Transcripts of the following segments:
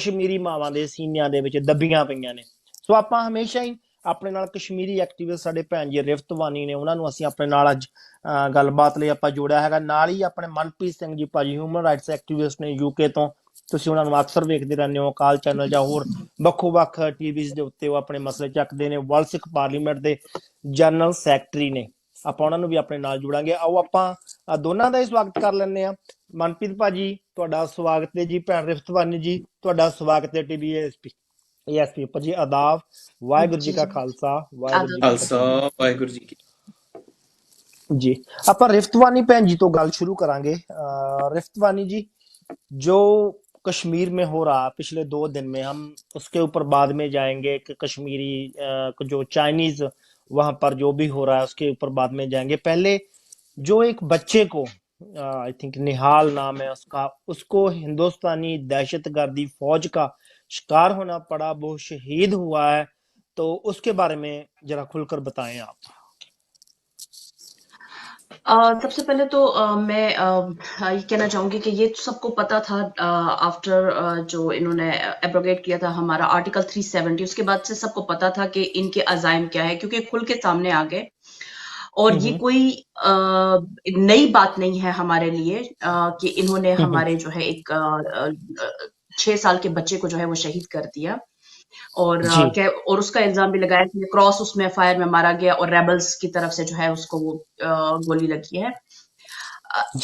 ਕਸ਼ਮੀਰੀ ਮਾਵਾਂ ਦੇ ਸੀਨਿਆਂ ਦੇ ਵਿੱਚ ਦੱਬੀਆਂ ਪਈਆਂ ਨੇ। ਸੋ ਆਪਾਂ ਹਮੇਸ਼ਾ ਹੀ ਆਪਣੇ ਨਾਲ ਕਸ਼ਮੀਰੀ ਐਕਟੀਵਿਸਟ ਸਾਡੇ ਭੈਣ ਜੀ ਰਿਫਤ ਵਾਨੀ ਨੇ, ਉਹਨਾਂ ਨੂੰ ਅਸੀਂ ਆਪਣੇ ਨਾਲ ਅੱਜ ਗੱਲਬਾਤ ਲਈ ਆਪਾਂ ਜੋੜਿਆ ਹੈਗਾ। ਨਾਲ ਹੀ ਆਪਣੇ ਮਨਪ੍ਰੀਤ ਸਿੰਘ ਜੀ ਭਾਜੀ ਹਿਊਮਨ ਰਾਈਟਸ ਐਕਟੀਵਿਸਟ ਨੇ UK ਤੋਂ, ਤੁਸੀਂ ਉਹਨਾਂ ਨੂੰ ਅਕਸਰ ਵੇਖਦੇ ਰਹਿੰਦੇ ਹੋ ਅਕਾਲ ਚੈਨਲ ਜਾਂ ਹੋਰ ਵੱਖੋ ਵੱਖ TVs ਦੇ ਉੱਤੇ, ਉਹ ਆਪਣੇ ਮਸਲੇ ਚੱਕਦੇ ਨੇ। ਵਰਲਡ ਸਿੱਖ ਪਾਰਲੀਮੈਂਟ ਦੇ ਜਨਰਲ ਸੈਕਟਰੀ ਨੇ, ਆਪਾਂ ਉਹਨਾਂ ਨੂੰ ਵੀ ਆਪਣੇ ਨਾਲ ਜੋੜਾਂਗੇ। ਆਓ ਆਪਾਂ ਦੋਨਾਂ ਦਾ ਹੀ ਸਵਾਗਤ ਕਰ ਲੈਂਦੇ ਹਾਂ। ਮਨਪ੍ਰੀਤ ਭਾਜੀ ਤੁਹਾਡਾ ਸਵਾਗਤ ਹੈ ਜੀ, ਭੈਣ ਰਿਫਤ ਵਾਨੀ ਜੀ ਤੁਹਾਡਾ ਸਵਾਗਤ ਹੈ TV ASP ਉੱਪਰ ਜੀ। ਆਦਾਬ, ਵਾਹਿਗੁਰੂ ਜੀ ਕਾ ਖਾਲਸਾ, ਵਾਹਿਗੁਰੂ ਜੀ ਕੀ ਫਤਿਹ। ਵਾਹਿਗੁਰੂ ਜੀ ਕੀ जी ਆਪਾਂ ਰਿਫਤ वानी भैन जी तो गल शुरू करांगे। रिफ्त वानी जी, जो कश्मीर में हो रहा पिछले 2 दिन में, हम उसके ऊपर बाद में जाएंगे कि कश्मीरी जो चाइनीज वहां पर जो भी हो रहा है उसके ऊपर बाद में जाएंगे। पहले जो एक बच्चे को आई थिंक निहाल नाम है उसका, उसको हिंदुस्तानी दहशतगर्दी फौज का शिकार होना पड़ा, वो शहीद हुआ है, तो उसके बारे में जरा खुलकर बताएं आप। सबसे पहले तो मैं ये कहना चाहूंगी कि ये सबको पता था आफ्टर जो इन्होंने एब्रोगेट किया था हमारा आर्टिकल 370, उसके बाद से सबको पता था कि इनके अजाइम क्या है, क्योंकि खुल के सामने आ गए। और ये कोई नई बात नहीं है हमारे लिए कि इन्होंने हमारे जो है एक 6 साल के बच्चे को जो है वो शहीद कर दिया। और और उसका इल्जाम भी लगाया कि क्रॉस उसमें फायर में मारा गया और रेबल्स की तरफ से जो है उसको वो गोली लगी है।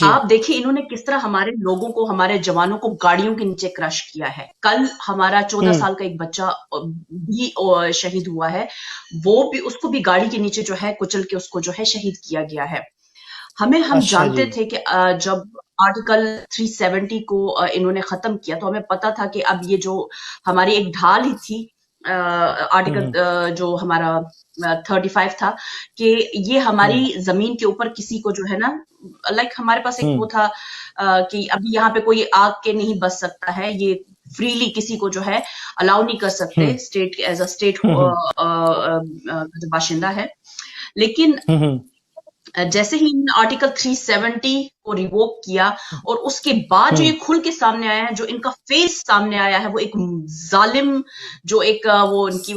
आप देखिए इन्होंने किस तरह हमारे लोगों को, हमारे जवानों को गाड़ियों के नीचे क्रश किया है। कल हमारा 14 साल का एक बच्चा भी शहीद हुआ है, वो भी, उसको भी गाड़ी के नीचे जो है कुचल के उसको जो है शहीद किया गया है। हम जानते थे कि जब आर्टिकल 370 को इन्होंने खत्म किया तो हमें पता था कि अब ये जो हमारी एक ढाल ही थी आर्टिकल जो हमारा 35 था, कि ये हमारी जमीन के ऊपर किसी को जो है ना, लाइक हमारे पास एक वो था कि अभी यहाँ पे कोई आग के नहीं बच सकता है, ये फ्रीली किसी को जो है अलाउ नहीं कर सकते स्टेट एज अ स्टेट बाशिंदा है। लेकिन जैसे ही इन आर्टिकल 370 को रिवोक किया और उसके बाद जो ये खुल के सामने आया है, जो इनका फेस सामने आया है, वो एक जालिम, जो एक वो इनकी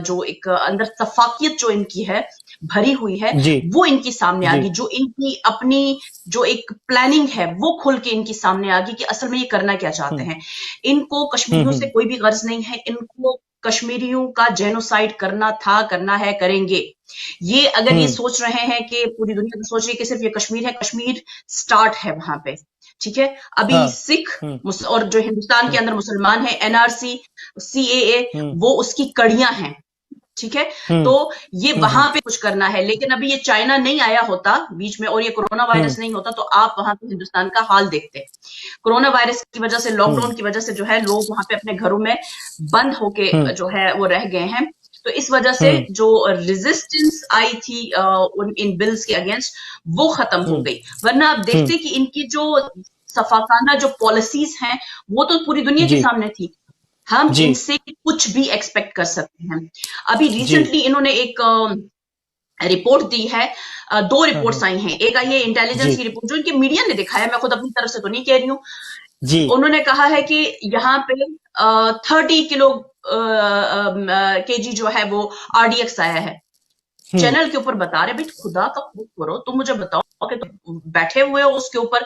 जो एक अंदर सफाकियत जो इनकी है भरी हुई है, वो इनकी सामने आ गई। जो इनकी अपनी जो एक प्लानिंग है वो खुल के इनकी सामने आ गई कि असल में ये करना क्या चाहते हैं। इनको कश्मीरियों से कोई भी गर्ज नहीं है, इनको कश्मीरियों का जेनोसाइड करना था, करना है, करेंगे। ये अगर ये सोच रहे हैं कि पूरी दुनिया तो सोच रही है कि सिर्फ ये कश्मीर है, कश्मीर स्टार्ट है वहां पे, ठीक है। अभी सिख और जो हिंदुस्तान के अंदर मुसलमान है, NRC, CAA, वो उसकी कड़ियां हैं, ठीक है। तो ये वहां पे कुछ करना है। लेकिन अभी ये चाइना नहीं आया होता बीच में और ये कोरोना वायरस नहीं होता तो आप वहां पे हिंदुस्तान का हाल देखते। कोरोना वायरस की वजह से, लॉकडाउन की वजह से जो है लोग वहां पे अपने घरों में बंद होके जो है वो रह गए हैं। तो इस वजह से जो रेजिस्टेंस आई थी इन बिल्स के अगेंस्ट, वो खत्म हो गई। वरना आप देखते कि इनकी जो सफाकाना जो पॉलिसीज हैं वो तो पूरी दुनिया के सामने थी। हम इनसे कुछ भी एक्सपेक्ट कर सकते हैं। अभी रिसेंटली इन्होंने एक रिपोर्ट दी है, 2 रिपोर्ट्स आई हैं। एक आई है इंटेलिजेंस की रिपोर्ट जो इनके मीडिया ने दिखाया, मैं खुद अपनी तरफ से तो नहीं कह रही हूँ। उन्होंने कहा है कि यहाँ पे 30 किलो केजी जो है वो RDX आया है। चैनल के ऊपर बता रहे, भाई खुदा का खुद करो, तुम मुझे बताओ कि तुम बैठे हुए हो उसके ऊपर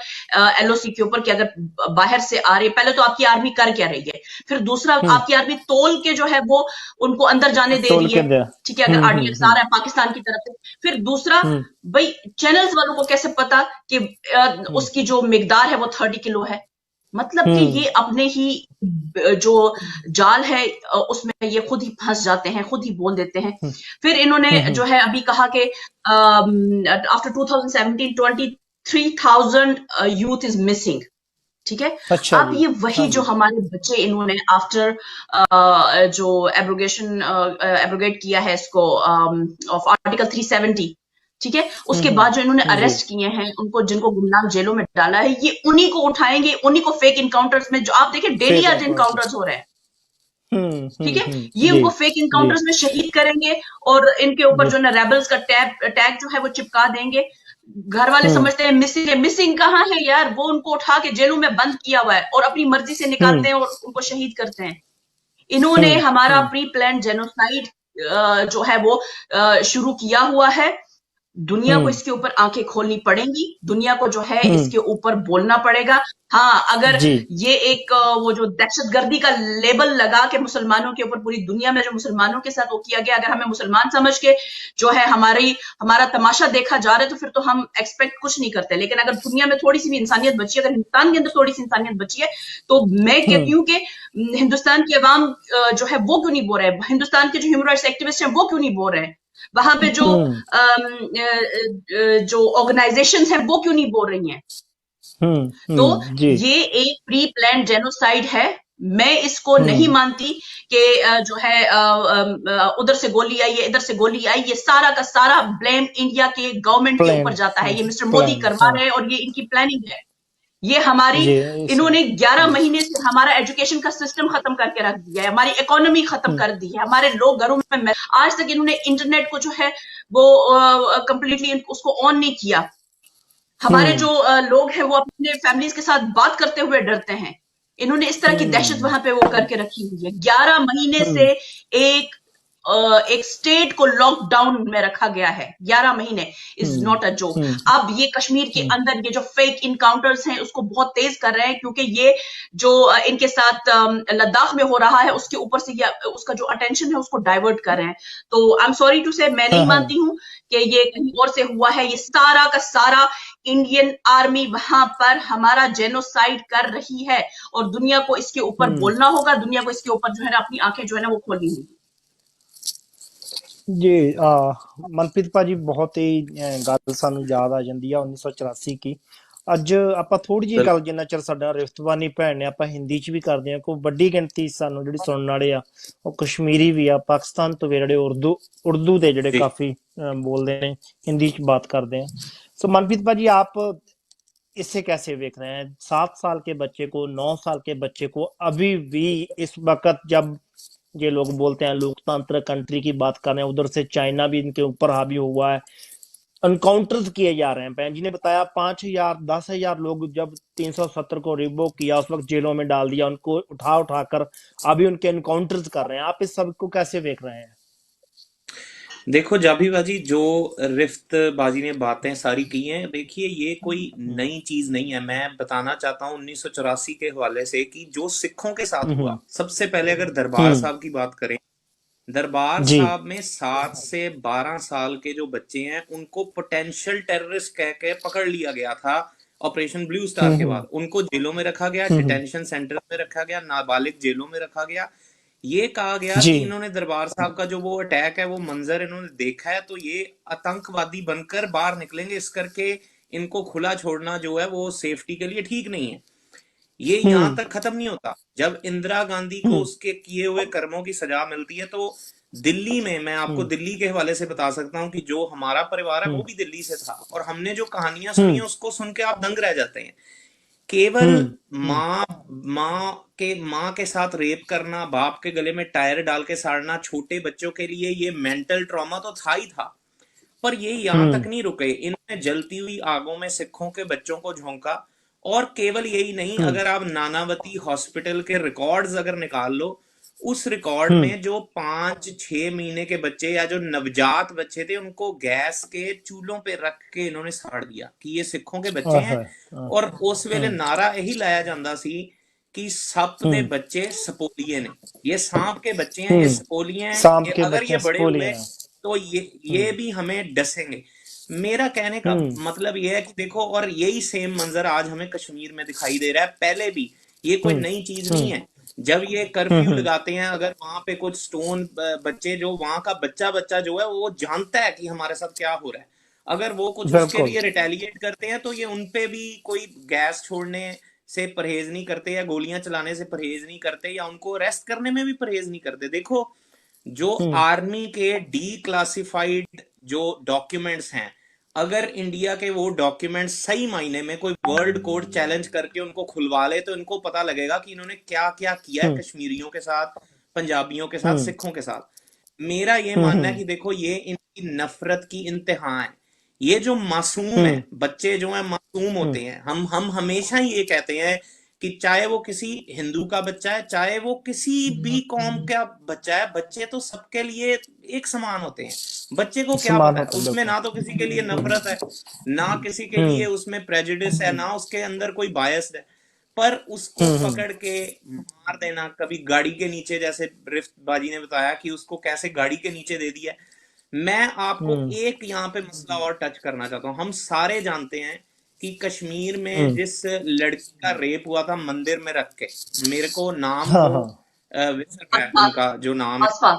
LOC के ऊपर कि अगर बाहर से आ रही, पहले तो आपकी आर्मी कर क्या रही है, फिर दूसरा आपकी आर्मी तोल के जो है वो उनको अंदर जाने दे रही है, ठीक है, अगर RDX आ रहा है पाकिस्तान की तरफ से। फिर दूसरा, भाई चैनल्स वालों को कैसे पता कि उसकी जो मिकदार है वो 30 किलो है। मतलब कि ये अपने ही जो जाल है उसमें ये खुद ही फंस जाते हैं, खुद ही बोल देते हैं। फिर इन्होंने जो है अभी कहा कि आफ्टर 2017 23,000 यूथ इज मिसिंग, ठीक है। अच्छा, अब ये वही जो हमारे बच्चे इन्होंने आफ्टर जो एब्रोगेट किया है इसको ऑफ आर्टिकल 370, ठीक है, उसके बाद जो इन्होंने अरेस्ट किए हैं, उनको जिनको गुमनाम जेलों में डाला है, ये उन्हीं को उठाएंगे, उन्हीं को फेक इनकाउंटर्स में, जो आप देखिए डेली आज इनकाउंटर्स हो रहे हैं, ठीक है, ये उनको फेक इनकाउंटर्स में शहीद करेंगे और इनके ऊपर जो ना रेबल्स का टैग जो है वो चिपका देंगे। घर वाले हम्म समझते हैं मिसिंग है। मिसिंग कहाँ है यार, वो उनको उठा के जेलों में बंद किया हुआ है और अपनी मर्जी से हम्म निकालते हैं और उनको शहीद करते हैं। इन्होंने हम्म हमारा हम्म प्री प्लान जेनोसाइड जो है वो शुरू किया हुआ है। दुनिया को हम्म इसके ऊपर आंखें खोलनी पड़ेंगी, दुनिया को जो है हम्म, इसके ऊपर बोलना पड़ेगा। हाँ, अगर जी ये एक वो जो दहशतगर्दी का लेबल लगा के मुसलमानों के ऊपर, पूरी दुनिया में जो मुसलमानों के साथ वो किया गया, अगर हमें मुसलमान समझ के जो है हमारा तमाशा देखा जा रहा है, तो फिर तो हम एक्सपेक्ट कुछ नहीं करते। लेकिन अगर दुनिया में थोड़ी सी भी इंसानियत बची है, अगर हिंदुस्तान के अंदर थोड़ी सी इंसानियत बची है, तो मैं कहती हम्म हूँ कि हिंदुस्तान की अवाम जो है वो क्यों नहीं बोल रहे हैं, हिंदुस्तान के जो ह्यूमन राइट्स एक्टिविस्ट हैं वो क्यों नहीं बोल रहे हैं, वहां पे हम्म जो ऑर्गेनाइजेशन है वो क्यों नहीं बोल रही हैं। तो जी ये एक प्री प्लान जेनोसाइड है। मैं इसको नहीं हम्म मानती कि जो है उधर से गोली आई है, इधर से गोली आई, ये सारा का सारा ब्लेम इंडिया के गवर्नमेंट के ऊपर प्लान जाता है। ये मिस्टर मोदी प्लान करवा हाँ रहे हैं और ये इनकी प्लानिंग है। ये हमारी जी इस इन्होंने 11 महीने से हमारा एजुकेशन का सिस्टम खत्म करके रख दिया है, हमारी इकोनॉमी खत्म हम्म कर दी है, हमारे लोग घरों में आज तक इन्होंने इंटरनेट को जो है वो कंप्लीटली उसको ऑन नहीं किया। हमारे हम्म जो लोग हैं वो अपने फैमिलीज के साथ बात करते हुए डरते हैं। इन्होंने इस तरह की दहशत हम्म वहां पे वो करके रखी हुई है। 11 महीने हम्म से एक एक स्टेट को लॉकडाउन में रखा गया है। 11 महीने is hmm not a joke. Hmm अब ये कश्मीर के हम्म अंदर ये जो फेक इनकाउंटर्स हैं उसको बहुत तेज कर रहे हैं, क्योंकि ये जो इनके साथ लद्दाख में हो रहा है उसके ऊपर से ये उसका जो अटेंशन है उसको डाइवर्ट कर रहे हैं। तो आई एम सॉरी टू से, मैं हाँ नहीं हाँ मानती हूँ कि ये कहीं और से हुआ है। ये सारा का सारा इंडियन आर्मी वहां पर हमारा जेनोसाइड कर रही है और दुनिया को इसके ऊपर हम्म बोलना होगा, दुनिया को इसके ऊपर जो है ना अपनी आंखें जो है ना वो खोलनी होगी। जी ਮਨਪ੍ਰੀਤ ਭਾਜੀ ਬਹੁਤ ਹੀ ਗੱਲ ਸਾਨੂੰ ਯਾਦ ਆ ਜਾਂਦੀ ਆ 1984 ਕੀ ਅੱਜ ਆਪਾਂ ਥੋੜੀ ਜਿਹੀ ਗੱਲ ਜਿੰਨਾ ਚਿਰ ਸਾਡਾ ਰਿਫਤਵਾਨੀ ਭੈਣ ਨੇ ਆਪਾਂ ਹਿੰਦੀ ਚ ਵੀ ਕਰਦੇ ਆ ਕੋਈ ਵੱਡੀ ਗਿਣਤੀ ਸਾਨੂੰ ਜਿਹੜੀ ਸੁਣਨ ਵਾਲੇ ਆ ਉਹ ਕਸ਼ਮੀਰੀ ਵੀ ਆ ਪਾਕਿਸਤਾਨ ਤੋਂ ਵੀ ਜਿਹੜੇ ਉਰਦੂ ਦੇ ਜਿਹੜੇ जी ਕਾਫੀ बोलते हैं हिंदी ਚ बात करते हैं सो मनप्रीत भाजी आप इसे कैसे देख रहे हैं 7 साल के बच्चे को 9 साल के बच्चे को अभी भी इस वक्त जब ये लोग बोलते हैं लोकतंत्र कंट्री की बात कर रहे हैं उधर से चाइना भी इनके ऊपर हावी हुआ है एनकाउंटर्स किए जा रहे हैं बहन जी ने बताया 5,000 10,000 लोग जब 370 को रिवोक किया उस वक्त जेलों में डाल दिया उनको उठा उठाकर अभी उनके एनकाउंटर्स कर रहे हैं आप इस सब को कैसे देख रहे हैं देखो जाभी बाजी जो रिफ्त बाजी ने बातें सारी की हैं देखिए ये कोई नई चीज नहीं है। मैं बताना चाहता हूँ 1984 के हवाले से कि जो सिखों के साथ हुआ। हम्म सबसे पहले अगर दरबार हम्म साहब की बात करें, दरबार जी साहब में 7 से 12 साल के जो बच्चे हैं उनको पोटेंशियल टेररिस्ट कह के पकड़ लिया गया था। ऑपरेशन ब्लू स्टार के हम्म बाद उनको जेलों में रखा गया, हम्म डिटेंशन सेंटर में रखा गया, नाबालिग जेलों में रखा गया। ये कहा गया जी कि इन्होंने दरबार साहब का जो वो अटैक है वो मंजर इन्होंने देखा है तो ये आतंकवादी बनकर बाहर निकलेंगे, इस करके इनको खुला छोड़ना जो है वो सेफ्टी के लिए ठीक नहीं है। ये यहां हम्म तक खत्म नहीं होता। जब इंदिरा गांधी को हम्म उसके किए हुए कर्मों की सजा मिलती है तो दिल्ली में, मैं आपको हम्म दिल्ली के हवाले से बता सकता हूँ कि जो हमारा परिवार है वो हम्म भी दिल्ली से था और हमने जो कहानियां सुनी हम्म है उसको सुन के आप दंग रह जाते हैं। केवल हम्म हम्म माँ के साथ रेप करना, बाप के गले में टायर डाल के साड़ना, छोटे बच्चों के लिए ये मेंटल ट्रॉमा तो था ही था। पर ये यहां तक हम्म नहीं रुके, इन्होंने जलती हुई आगों में सिखों के बच्चों को झोंका। और केवल यही नहीं, हम्म अगर आप नानावती हॉस्पिटल के रिकॉर्ड्स अगर निकाल लो, उस रिकॉर्ड हम्म में जो 5-6 महीने के बच्चे या जो नवजात बच्चे थे उनको गैस के चूल्हों पे रख के इन्होंने साड़ दिया कि ये सिखों के बच्चे हैं। और उस वेले नारा यही लाया जाता सी कि सप दे हम्म बच्चे सपोलिए ने, ये सांप के बच्चे हैं, ये हम्म सपोलिए हैं, सांप ये के अगर ये बच्चे बड़े हुए स्पोलियां तो ये हम्म भी हमें डसेंगे। मेरा कहने का हम्म मतलब ये है कि देखो, और यही सेम मंजर आज हमें कश्मीर में दिखाई दे रहा है, पहले भी। ये कोई हम्म नई चीज नहीं हम्म है। जब ये कर्फ्यू हम्म लगाते हैं, अगर वहां पे कुछ स्टोन बच्चे, जो वहां का बच्चा बच्चा जो है वो जानता है कि हमारे साथ क्या हो रहा है, अगर वो कुछ उसके बिल्कुल लिए रिटेलिएट करते हैं तो ये उनपे भी कोई गैस छोड़ने से परहेज नहीं करते या गोलियां चलाने से परहेज नहीं करते या उनको अरेस्ट करने में भी परहेज नहीं करते। देखो, जो हम्म आर्मी के डी क्लासिफाइड जो डॉक्यूमेंट्स हैं, अगर इंडिया के वो डॉक्यूमेंट्स सही मायने में कोई वर्ल्ड कोर्ट चैलेंज करके उनको खुलवा ले तो इनको पता लगेगा कि इन्होंने क्या क्या किया है हम्म कश्मीरियों के साथ, पंजाबियों के साथ, हम्म सिखों के साथ। मेरा ये मानना है हम्म कि देखो, ये इनकी नफरत की इंतहा है। ये जो मासूम है, बच्चे जो है मासूम होते हैं। हम हमेशा ही ये कहते हैं कि चाहे वो किसी हिंदू का बच्चा है, चाहे वो किसी भी कौम का बच्चा है, बच्चे तो सबके लिए एक समान होते हैं। बच्चे को क्या समान पता है, होता है, उसमें बिल्कुल। ना तो किसी के लिए नफरत है, ना किसी के लिए उसमें प्रेजुडिस है, ना उसके अंदर कोई बायस है। पर उसको पकड़ के मार देना, कभी गाड़ी के नीचे, जैसे रिफ्त बाजी ने बताया कि उसको कैसे गाड़ी के नीचे दे दिया। मैं आपको एक यहाँ पे मसला और टच करना चाहता हूँ। हम सारे जानते हैं कि कश्मीर में जिस लड़की का रेप हुआ था मंदिर में रख के, मेरे को नाम हाँ तो हाँ, विसर रहा है आसफा उनका जो नाम है, आसफा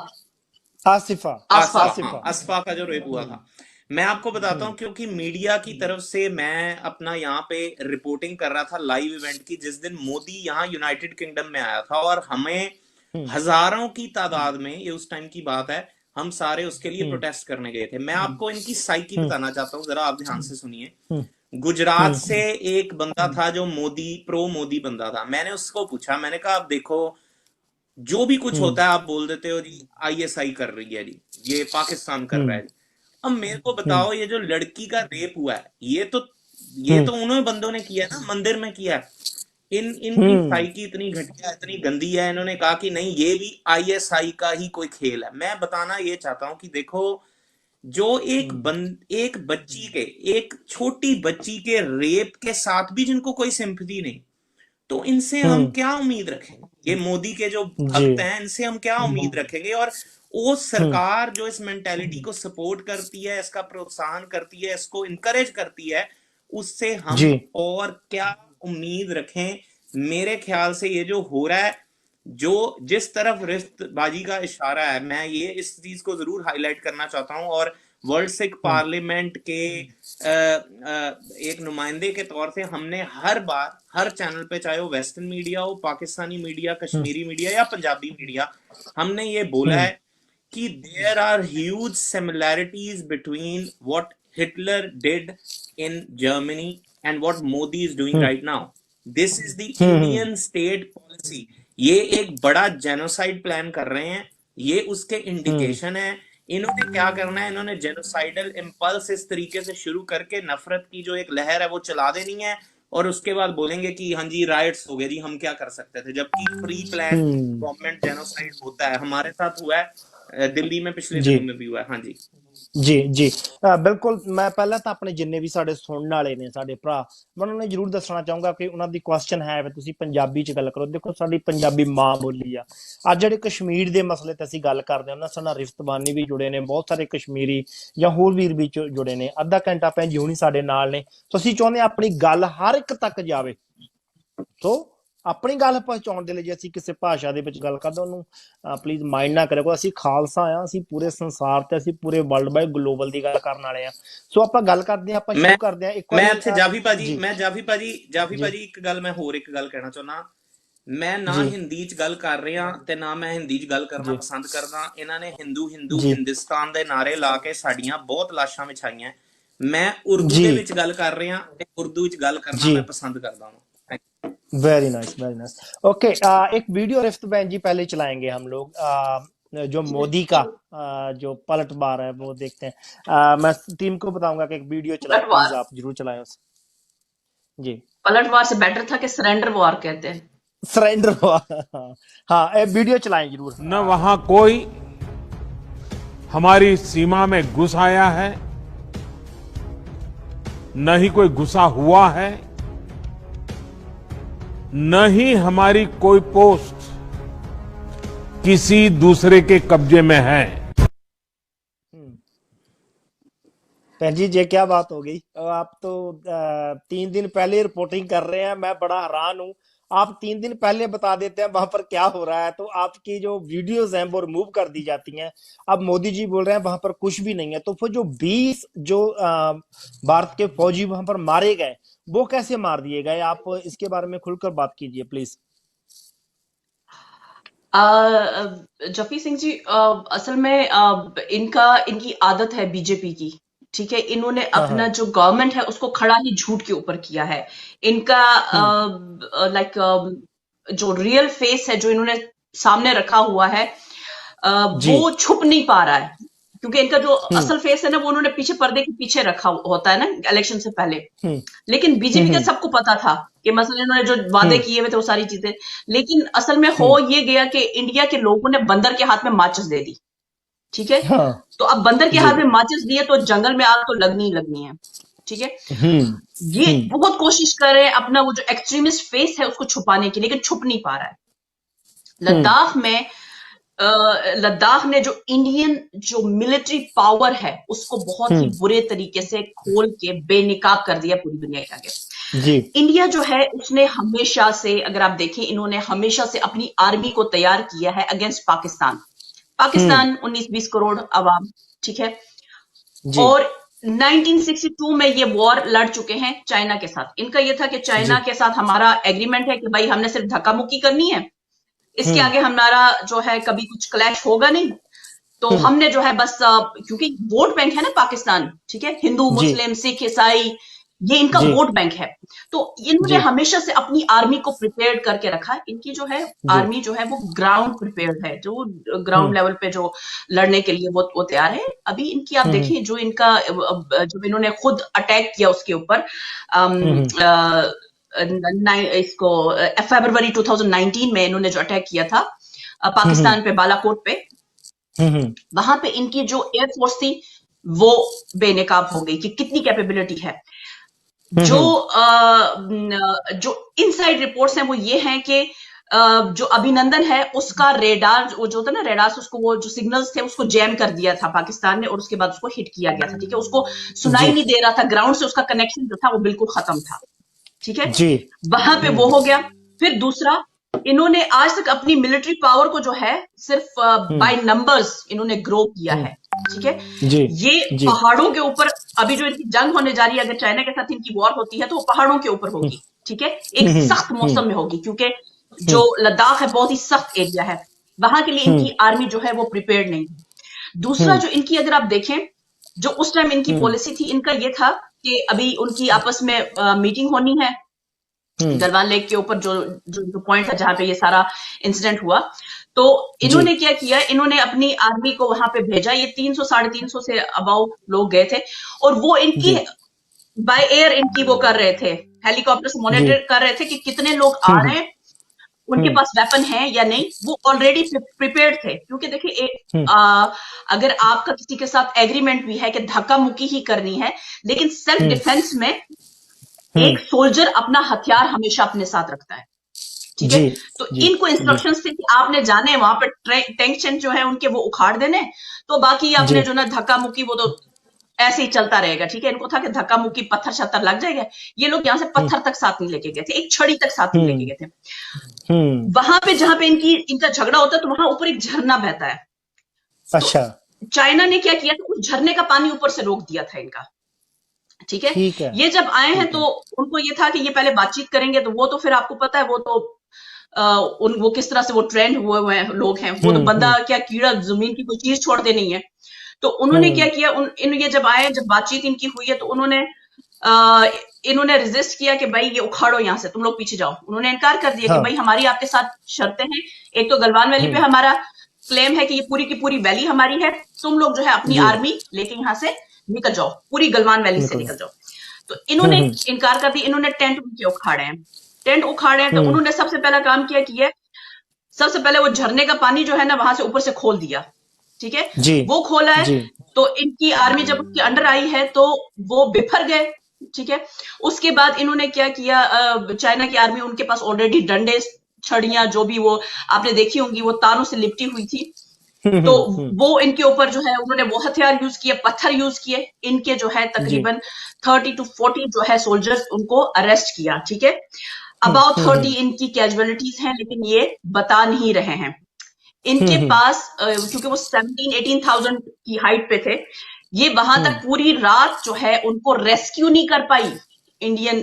आसिफा। आसफा आसफा, हाँ आसिफा। आसफा का जो रेप हुआ था। मैं आपको बताता हूँ, क्योंकि मीडिया की तरफ से मैं अपना यहाँ पे रिपोर्टिंग कर रहा था लाइव इवेंट की, जिस दिन मोदी यहाँ यूनाइटेड किंगडम में आया था, और हमें हजारों की तादाद में, ये उस टाइम की बात है, हम सारे उसके लिए प्रोटेस्ट करने गए थे। मैं आपको इनकी साइकी बताना चाहता हूँ, जरा आप ध्यान से सुनिए। गुजरात से एक बंदा था जो मोदी, प्रो मोदी बंदा था। मैंने उसको पूछा, मैंने कहा आप देखो, जो भी कुछ होता है आप बोल देते हो जी आईएसआई कर रही है जी, ये पाकिस्तान कर रहा है जी। अब मेरे को बताओ, ये जो लड़की का रेप हुआ है, ये तो उन्होंने बंदों ने किया है ना, मंदिर में किया है। इनकी साइकी इतनी घटिया, इतनी गंदी है, इन्होंने कहा कि नहीं, ये भी आईएसआई का ही कोई खेल है। मैं बताना ये चाहता हूं कि देखो, जो एक बच्ची के, एक छोटी बच्ची के रेप के साथ भी जिनको कोई सिंपैथी नहीं, तो इनसे हम क्या उम्मीद रखेंगे? ये मोदी के जो जी। भक्त हैं, इनसे हम क्या उम्मीद रखेंगे? और वो सरकार जो इस मेंटेलिटी को सपोर्ट करती है, इसका प्रोत्साहन करती है, इसको इनकरेज करती है, उससे हम जी। और क्या उम्मीद रखें? मेरे ख्याल से ये जो हो रहा है, जो जिस तरफ रिश्तबाजी का इशारा है, मैं ये इस चीज को जरूर हाईलाइट करना चाहता हूं। और वर्ल्ड सिख पार्लियामेंट के एक नुमाइंदे के तौर से हमने हर बार, हर चैनल पे, चाहे वो वेस्टर्न मीडिया हो, पाकिस्तानी मीडिया, कश्मीरी मीडिया या पंजाबी मीडिया, हमने ये बोला है कि there are huge similarities between what Hitler did in Germany and what Modi is doing right now. This is the Indian state policy. ये एक बड़ा जेनोसाइड प्लान कर रहे हैं, ये उसके इंडिकेशन है। इन्होंने क्या करना है, इन्होंने जेनोसाइडल इंपल्स इस तरीके से शुरू करके नफरत की जो एक लहर है वो चला देनी है, और उसके बाद बोलेंगे कि हाँ जी राइट्स हो गए जी, हम क्या कर सकते थे, जबकि प्री प्लान गवर्नमेंट जेनोसाइड होता है। हमारे साथ हुआ है, दिल्ली में पिछले दिनों में भी हुआ है। हाँ जी जी जी, बिल्कुल। मैं पहले तो अपने जिन्ने भी साडे सुनने वाले ने साडे भरा, मैं उन्होंने जरूर दसना चाहूंगा कि उन्होंने क्वेश्चन है वे तुसी पंजाबी च गल करो। देखो साडी पंजाबी मां बोली आ। अज जेडे कश्मीर दे मसले ते असीं गल करदे हां, साडा रिफ्तबानी भी जुड़े ने, बहुत सारे कश्मीरी या होर वीर भी जुड़े ने। अद्धा घंटा भैन जी हुणी साडे नाल ने, तो असीं चाहुंदे अपनी गल हर एक तक जावे। तो अपनी गल पहुंचाउण दे लई जे असीं किसी भाषा दे विच गल करदे ओनू प्लीज माइंड ना करिओ। असीं खालसा आ, असीं पूरे संसार ते, असीं पूरे वर्ल्ड वाइड ग्लोबल दी गल करन वाले आ। सो आपां गल करदे आं, आपां शुरू करदे आं। एक मैं बारी ਇੱਥੇ ਜਾਫੀ ਭਾਜੀ, जी ਮੈਂ ਜਾਫੀ ਭਾਜੀ ਇੱਕ ਗੱਲ, ਮੈਂ ਹੋਰ ਇੱਕ ਗੱਲ ਕਹਿਣਾ ਚਾਹੁੰਦਾ। ਮੈਂ ਨਾ जी ਹਿੰਦੀ ਚ ਗੱਲ ਕਰ ਰਿਹਾ ਤੇ ਨਾ ਮੈਂ ਹਿੰਦੀ ਚ ਗੱਲ ਕਰਨਾ जी ਪਸੰਦ ਕਰਦਾ। ਇਹਨਾਂ ਨੇ ਹਿੰਦੂ ਹਿੰਦੂ जी ਹਿੰਦੁਸਤਾਨ ਦੇ ਨਾਰੇ ਲਾ ਕੇ ਸਾਡੀਆਂ ਬਹੁਤ ਲਾਸ਼ਾਂ ਵਿਛਾਈਆਂ। ਮੈਂ ਉਰਦੂ जी ਦੇ ਵਿੱਚ ਗੱਲ ਕਰ ਰਿਹਾ ਤੇ ਉਰਦੂ ਵਿੱਚ ਗੱਲ ਕਰਨਾ जी, ਮੈਂ पसंद करता हूँ। Very nice, very nice. Okay, एक वीडियो रिफ्त बहन जी पहले चलाएंगे हम लोग, जो मोदी का जो पलटवार है वो देखते हैं। मैं टीम को बताऊंगा कि एक वीडियो चलाए, प्लीज पलटवार आप जरूर चलाएं उसे। जी, पलटवार से बेटर था कि सरेंडर वॉर कहते हैं। सरेंडर हुआ। हाँ, एक वीडियो चलाएं जरूर। न वहां कोई हमारी सीमा में घुस आया है, न ही कोई घुसा हुआ है, न ही हमारी कोई पोस्ट किसी दूसरे के कब्जे में है। बहन जी ये क्या बात हो गई? आप तो 3 दिन पहले रिपोर्टिंग कर रहे हैं, मैं बड़ा हैरान हूं। आप 3 दिन पहले बता देते हैं वहां पर क्या हो रहा है, तो आपकी जो वीडियोस हैं वो रिमूव कर दी जाती हैं। अब मोदी जी बोल रहे हैं वहां पर कुछ भी नहीं है, तो फिर जो 20 जो भारत के फौजी वहां पर मारे गए, वो कैसे मार दिए गए? आप इसके बारे में खुलकर बात कीजिए प्लीज। जफी सिंह जी, असल में इनकी आदत है बीजेपी की, ठीक है। इन्होंने अपना जो गवर्नमेंट है उसको खड़ा ही झूठ के ऊपर किया है। इनका जो रियल फेस है जो इन्होंने सामने रखा हुआ है, वो छुप नहीं पा रहा है। क्योंकि इनका जो असल फेस है ना वो उन्होंने पीछे पर्दे के पीछे रखा होता है ना इलेक्शन से पहले। लेकिन बीजेपी का सबको पता था कि मसलन इन्होंने जो वादे किए हुए थे वो सारी चीजें, लेकिन असल में हो ये गया कि इंडिया के लोगों ने बंदर के हाथ में माचिस दे दी, ठीक है। हाँ, तो अब बंदर के हाथ में माचिस दिए तो जंगल में आग तो लगनी ही लगनी है, ठीक है। ये बहुत कोशिश कर रहे हैं अपना वो जो एक्सट्रीमिस्ट फेस है उसको छुपाने की, लेकिन छुप नहीं पा रहा है। लद्दाख ने जो इंडियन जो मिलिट्री पावर है उसको बहुत ही बुरे तरीके से खोल के बेनकाब कर दिया पूरी दुनिया के आगे। जी। इंडिया जो है उसने हमेशा से, अगर आप देखें, इन्होंने हमेशा से अपनी आर्मी को तैयार किया है अगेंस्ट पाकिस्तान। 19-20 करोड़ आवाम, ठीक है। और 1962 में ये वॉर लड़ चुके हैं चाइना के साथ। इनका ये था कि चाइना के साथ हमारा एग्रीमेंट है कि भाई हमने सिर्फ धक्का मुक्की करनी है, इसके आगे हमारा जो है कभी कुछ क्लैश होगा नहीं। तो हमने जो है बस क्योंकि वोट बैंक है ना पाकिस्तान, ठीक है, हिंदू मुस्लिम सिख ईसाई ये इनका वोट बैंक है। तो इन्होंने हमेशा से अपनी आर्मी को प्रिपेयर करके रखा। इनकी जो है आर्मी जो है वो ग्राउंड प्रिपेयर्ड है, जो ग्राउंड लेवल पे जो लड़ने के लिए वो तैयार है। अभी इनकी आप देखिए जो इनका जो इन्होंने खुद अटैक किया उसके ऊपर इसको फरवरी 2019 में इन्होंने जो अटैक किया था पाकिस्तान पे बालाकोट पे, वहां पे इनकी जो एयरफोर्स थी वो बेनकाब हो गई कि कितनी कैपेबिलिटी है। जो इनसाइड रिपोर्ट्स हैं वो ये हैं कि जो अभिनंदन है उसका रेडार वो जो था ना रेडार उसको वो जो सिग्नल्स थे उसको जैम कर दिया था पाकिस्तान ने और उसके बाद उसको हिट किया गया था, ठीक है। उसको सुनाई नहीं दे रहा था, ग्राउंड से उसका कनेक्शन जो था वो बिल्कुल खत्म था, ठीक है जी। वहां पे वो हो गया। फिर दूसरा, इन्होंने आज तक अपनी मिलिट्री पावर को जो है सिर्फ बाय नंबर्स इन्होंने ग्रो किया है, ठीक है जी, ये जी। पहाड़ों के ऊपर अभी जो इनकी जंग होने जा रही है, अगर चाइना के साथ इनकी वॉर होती है तो वो पहाड़ों के ऊपर होगी, ठीक है, एक सख्त मौसम में होगी, क्योंकि जो लद्दाख है बहुत ही सख्त एरिया है, वहां के लिए इनकी आर्मी जो है वो प्रिपेयर्ड नहीं। दूसरा जो इनकी अगर आप देखें, जो उस टाइम इनकी पॉलिसी थी, इनका ये था कि अभी उनकी आपस में मीटिंग होनी है गलवान लेक के ऊपर, जो पॉइंट है जहां पे ये सारा इंसिडेंट हुआ। तो इन्होंने क्या किया, इन्होंने अपनी आर्मी को वहां पे भेजा। ये 300-350 से अबाउ लोग गए थे और वो इनकी बाय एयर इनकी वो कर रहे थे, हेलीकॉप्टर से मॉनिटर कर रहे थे कि कितने लोग आ रहे हैं, उनके पास वेपन है या नहीं। वो ऑलरेडी प्रिपेयर्ड थे, क्योंकि देखिए अगर आपका किसी के साथ एग्रीमेंट भी है कि धक्का मुक्की ही करनी है, लेकिन सेल्फ डिफेंस में एक सोल्जर अपना हथियार हमेशा अपने साथ रखता है, ठीक है। तो इनको इंस्ट्रक्शंस थे कि आपने जाने वहां पर टैंक जो है उनके वो उखाड़ देने, तो बाकी आपने जो ना धक्का मुक्की वो तो ऐसे ही चलता रहेगा, ठीक है। इनको था कि धक्का मुक्की पत्थर शत्थर लग जाएगा। ये लोग यहाँ से पत्थर तक साथ नहीं लेके गए थे, एक छड़ी तक साथ नहीं लेके गए थे। वहां पे जहां पे इनका झगड़ा होता है तो वहां ऊपर एक झरना बहता है। अच्छा, तो चाइना ने क्या किया था, उस झरने का पानी ऊपर से रोक दिया था इनका, ठीक है। ये जब आए हैं तो उनको ये था कि ये पहले बातचीत करेंगे, तो वो तो फिर आपको पता है वो तो वो किस तरह से वो ट्रेंड हुए हैं लोग हैं, वो तो बंदा क्या कीड़ा जमीन की कोई चीज छोड़ते नहीं है। तो उन्होंने क्या किया, ये जब आए, जब बातचीत इनकी हुई है, तो इन्होंने रेजिस्ट किया कि भाई ये उखाड़ो, यहाँ से तुम लोग पीछे जाओ। उन्होंने इनकार कर दिया कि भाई हमारी आपके साथ शर्तें हैं। एक तो गलवान वैली पे हमारा क्लेम है कि ये पूरी की पूरी वैली हमारी है, तुम लोग जो है अपनी आर्मी लेके यहाँ से निकल जाओ, पूरी गलवान वैली से निकल जाओ। तो इन्होंने इनकार कर दिया। इन्होंने टेंट उनके उखाड़े हैं, तो उन्होंने सबसे पहला काम किया कि सबसे पहले वो झरने का पानी जो है ना वहां से ऊपर से खोल दिया, ठीक है। वो खोला है तो इनकी आर्मी जब उसके अंडर आई है तो वो बिफर गए, ठीक है। उसके बाद इन्होंने क्या किया, चाइना की आर्मी, उनके पास ऑलरेडी डंडे छड़ियां जो भी वो आपने देखी होंगी वो तारों से लिपटी हुई थी, तो वो इनके ऊपर जो है उन्होंने वो हथियार यूज किए, पत्थर यूज किए। इनके जो है तकरीबन 30-40 जो है सोल्जर्स उनको अरेस्ट किया, ठीक है। अबाउट 30 इनकी कैजुअलिटीज हैं, लेकिन ये बता नहीं रहे हैं। इनके पास क्योंकि वो 17-18,000 की हाइट पे थे, ये वहां तक पूरी रात जो है उनको रेस्क्यू नहीं कर पाई इंडियन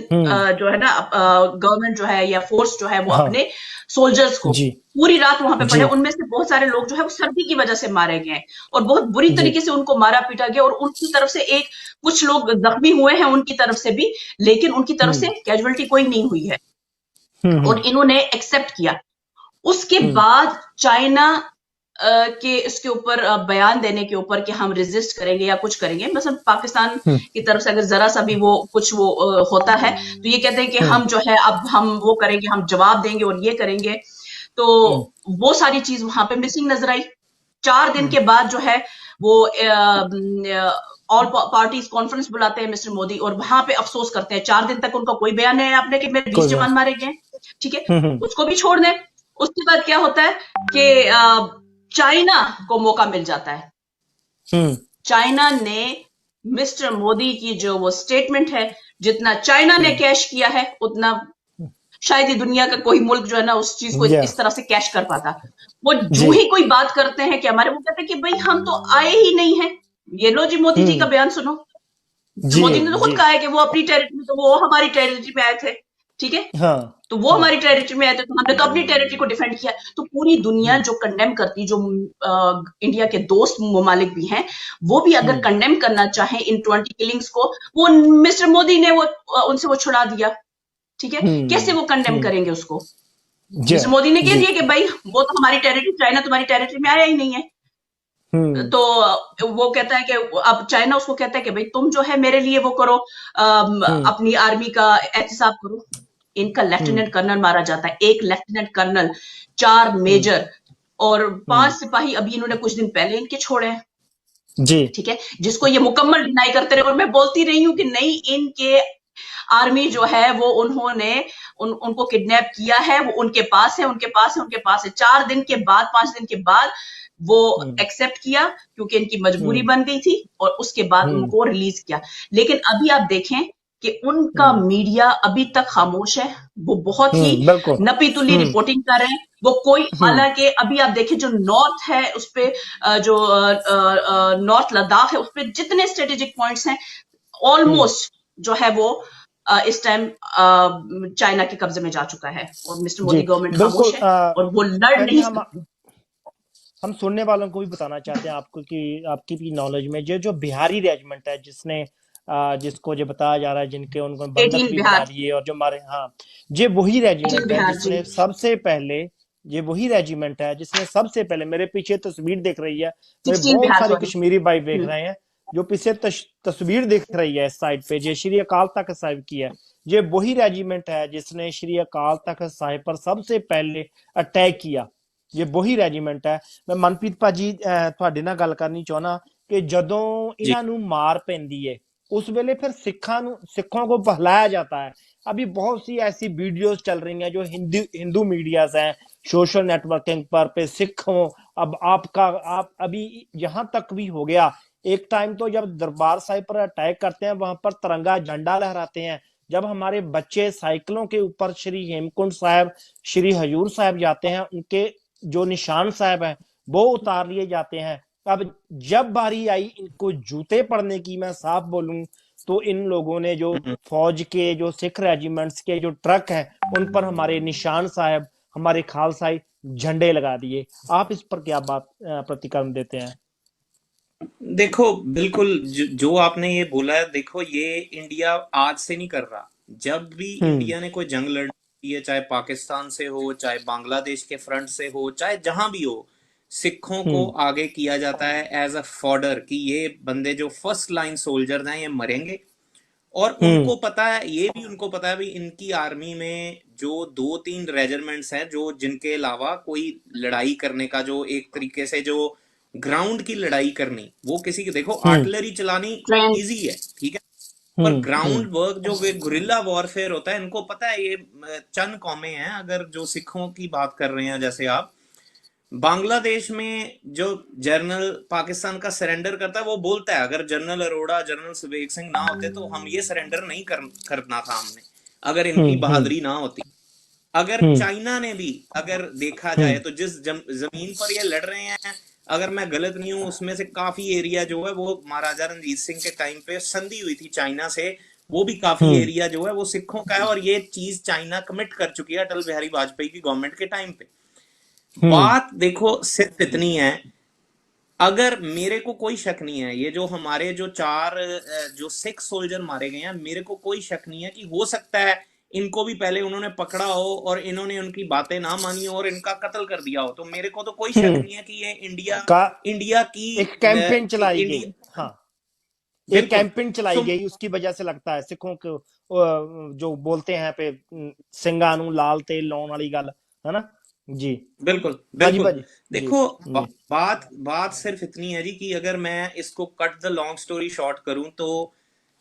जो है ना गवर्नमेंट जो है या फोर्स जो है वो अपने सोल्जर्स को पूरी रात वहां पे पड़े। उनमें से बहुत सारे लोग जो है वो सर्दी की वजह से मारे गए और बहुत बुरी तरीके से उनको मारा पीटा गया। और उनकी तरफ से कुछ लोग जख्मी हुए हैं उनकी तरफ से भी, लेकिन उनकी तरफ से कैजुअलिटी कोई नहीं हुई है और इन्होंने एक्सेप्ट किया। उसके बाद चाइना के इसके ऊपर बयान देने के ऊपर कि हम रेजिस्ट करेंगे या कुछ करेंगे, मतलब पाकिस्तान की तरफ से अगर जरा सा भी वो कुछ वो होता है तो ये कहते हैं कि हम जो है अब हम वो करेंगे, हम जवाब देंगे और ये करेंगे। तो वो सारी चीज वहां पे मिसिंग नजर आई। 4 दिन के बाद जो है वो ऑल पार्टीज कॉन्फ्रेंस बुलाते हैं मिस्टर मोदी और वहां पे अफसोस करते हैं। 4 दिन तक उनका कोई बयान नहीं है आपने कि मेरे 20 जवान मारे गए, ठीक है, उसको भी छोड़ दें। उसके बाद क्या होता है कि चाइना को मौका मिल जाता है। चाइना ने मिस्टर मोदी की जो वो स्टेटमेंट है, जितना चाइना ने कैश किया है उतना शायद ही दुनिया का कोई मुल्क जो है ना उस चीज को इस तरह से कैश कर पाता। वो जो ही कोई बात करते हैं कि हमारे, वो कहते हैं कि भाई हम तो आए ही नहीं है। ये लो जी मोदी जी का बयान सुनो। मोदी ने तो खुद कहा है कि वो अपनी टेरिटरी, तो वो हमारी टेरिटरी में आए थे, ठीक है, हाँ, तो वो हमारी टेरिटरी में आए थे, तो हमने तो अपनी टेरिटरी को डिफेंड किया। तो पूरी दुनिया जो कंडेम करती, जो इंडिया के दोस्त ममालिक भी हैं, वो भी अगर कंडेम करना चाहें इन 20 किलिंग्स को, वो मिस्टर मोदी ने वो उनसे वो छुड़ा दिया, ठीक है, कैसे वो कंडेम करेंगे उसको? मिस्टर मोदी ने कह दिया कि भाई वो तो हमारी टेरिटरी, चाइना तुम्हारी टेरिटरी में आया ही नहीं है। तो वो कहता है कि अब चाइना उसको कहता है कि भाई तुम जो है मेरे लिए वो करो, अपनी आर्मी का एहतिसाब करो। इनका लेफ्टिनेंट कर्नल मारा जाता है, 1 लेफ्टिनेंट कर्नल, 4 मेजर और 5 सिपाही अभी इन्होंने कुछ दिन पहले इनके छोड़े हैं जी, ठीक है, जिसको ये मुकम्मल डिनाई करते रहे। और मैं बोलती रही हूँ कि नहीं, इनके आर्मी जो है वो उन्होंने उनको किडनैप किया है, वो उनके पास है, उनके पास है, उनके पास है। 4 दिन के बाद, 5 दिन के बाद वो एक्सेप्ट किया क्योंकि इनकी मजबूरी बन गई थी और उसके बाद उनको रिलीज किया। लेकिन अभी आप देखें कि उनका मीडिया अभी तक खामोश है। वो बहुत ही नपी तुली रिपोर्टिंग कर रहे हैं। वो कोई, हालांकि अभी आप देखें जो नॉर्थ है उस पे, जो नॉर्थ लद्दाख है उस पे जितने स्ट्रेटेजिक पॉइंट्स हैं ऑलमोस्ट जो है वो इस टाइम चाइना के कब्जे में जा चुका है और मिस्टर मोदी गवर्नमेंट खामोश है और वो लड़ नहीं सकती। हम सुनने वालों को भी बताना चाहते हैं आपको कि आपकी भी नॉलेज में जो बिहारी रेजिमेंट है जिसने जिसको जो बताया जा रहा है जिनके उनको बंधक भी बना दिए और जो हमारे, हाँ, ये वही रेजिमेंट है जिसने सबसे पहले, ये वही रेजिमेंट है जिसने सबसे पहले, मेरे पीछे तस्वीर दिख रही है, मेरे बहुत सारे कश्मीरी भाई देख रहे हैं जो पीछे तस्वीर दिख रही है इस साइड पे, जो श्री अकाल तख्त साहिब की है। ये वही रेजिमेंट है जिसने श्री अकाल तख्त साहिब पर सबसे पहले अटैक किया। ये वही रेजिमेंट है। मैं मनप्रीत भाजी ਤੁਹਾਡੇ ਨਾਲ ਗੱਲ ਕਰਨੀ ਚਾਹना कि ਜਦੋਂ ਇਹਨਾਂ ਨੂੰ मार ਪੈਂਦੀ है उस वेले फिर सिखों को बहलाया जाता है। अभी बहुत सी ऐसी वीडियोस चल रही हैं जो हिंदू मीडियाज हैं, सोशल नेटवर्किंग पर पे सिखों, अब आप अभी यहाँ तक भी हो गया। एक टाइम तो जब दरबार साहिब पर अटैक करते हैं वहां पर तिरंगा झंडा लहराते हैं। जब हमारे बच्चे साइकिलों के ऊपर श्री हेमकुंड साहिब, श्री हजूर साहिब जाते हैं, उनके जो निशान साहिब हैं वो उतार लिए जाते हैं। अब जब बारी आई इनको जूते पड़ने की, मैं साफ बोलूं तो इन लोगों ने जो फौज के, जो सिख रेजिमेंट्स के जो ट्रक हैं उन पर हमारे निशान साहिब, हमारे खालसाई झंडे लगा दिए। आप इस पर क्या बात प्रतिक्रम देते हैं? देखो, बिल्कुल जो आपने ये बोला है, देखो ये इंडिया आज से नहीं कर रहा। जब भी इंडिया ने कोई जंग लड़ी है, चाहे पाकिस्तान से हो, चाहे बांग्लादेश के फ्रंट से हो, चाहे जहां भी हो, सिखों को आगे किया जाता है एज अ फॉर्डर कि ये बंदे जो फर्स्ट लाइन सोल्जर्स हैं ये मरेंगे। और उनको पता है, ये भी उनको पता है भी इनकी आर्मी में जो 2-3 रेजिमेंट्स हैं जो जिनके अलावा कोई लड़ाई करने का, जो एक तरीके से जो ग्राउंड की लड़ाई करनी, वो किसी की, देखो आर्टिलरी चलानी इजी है, ठीक है, पर ग्राउंड वर्क जो गुरिल्ला वॉरफेयर होता है, इनको पता है। ये चंद कौमें हैं, अगर जो सिखों की बात कर रहे हैं, जैसे आप बांग्लादेश में जो जनरल पाकिस्तान का सरेंडर करता है, वो बोलता है अगर जनरल अरोड़ा, जनरल सुबेग सिंह ना होते तो हम ये सरेंडर नहीं करना था हमने, अगर इनकी बहादुरी ना होती। अगर चाइना ने भी, अगर देखा जाए तो जिस जमीन पर ये लड़ रहे हैं, अगर मैं गलत नहीं हूं, उसमें से काफी एरिया जो है वो महाराजा रणजीत सिंह के टाइम पे संधि हुई थी चाइना से, वो भी काफी एरिया जो है वो सिखों का है। और ये चीज चाइना कमिट कर चुकी है अटल बिहारी वाजपेयी की गवर्नमेंट के टाइम पे। बात देखो सिर्फ इतनी है, अगर मेरे को कोई शक नहीं है, ये जो हमारे जो 4 जो सिख सोल्जर मारे गए हैं, मेरे को कोई शक नहीं है कि हो सकता है इनको भी पहले उन्होंने पकड़ा हो और इन्होंने उनकी बातें ना मानी हो और इनका कत्ल कर दिया हो, तो मेरे को तो कोई शक नहीं है कि ये का इंडिया की एक कैंपेन चलाई गई। इंडिया, हाँ, एक बिल्कुल। कैंपेन चलाई गई, उसकी वजह से लगता है सिखों को जो बोलते हैं पे ਸਿੰਘਾਂ ਨੂੰ लाल तेल लाउण वाली गल है ना जी। बिल्कुल भाजी बिल्कुल। भाजी जी देखो जी बात सिर्फ इतनी है जी कि अगर मैं इसको cut the long story short करूं तो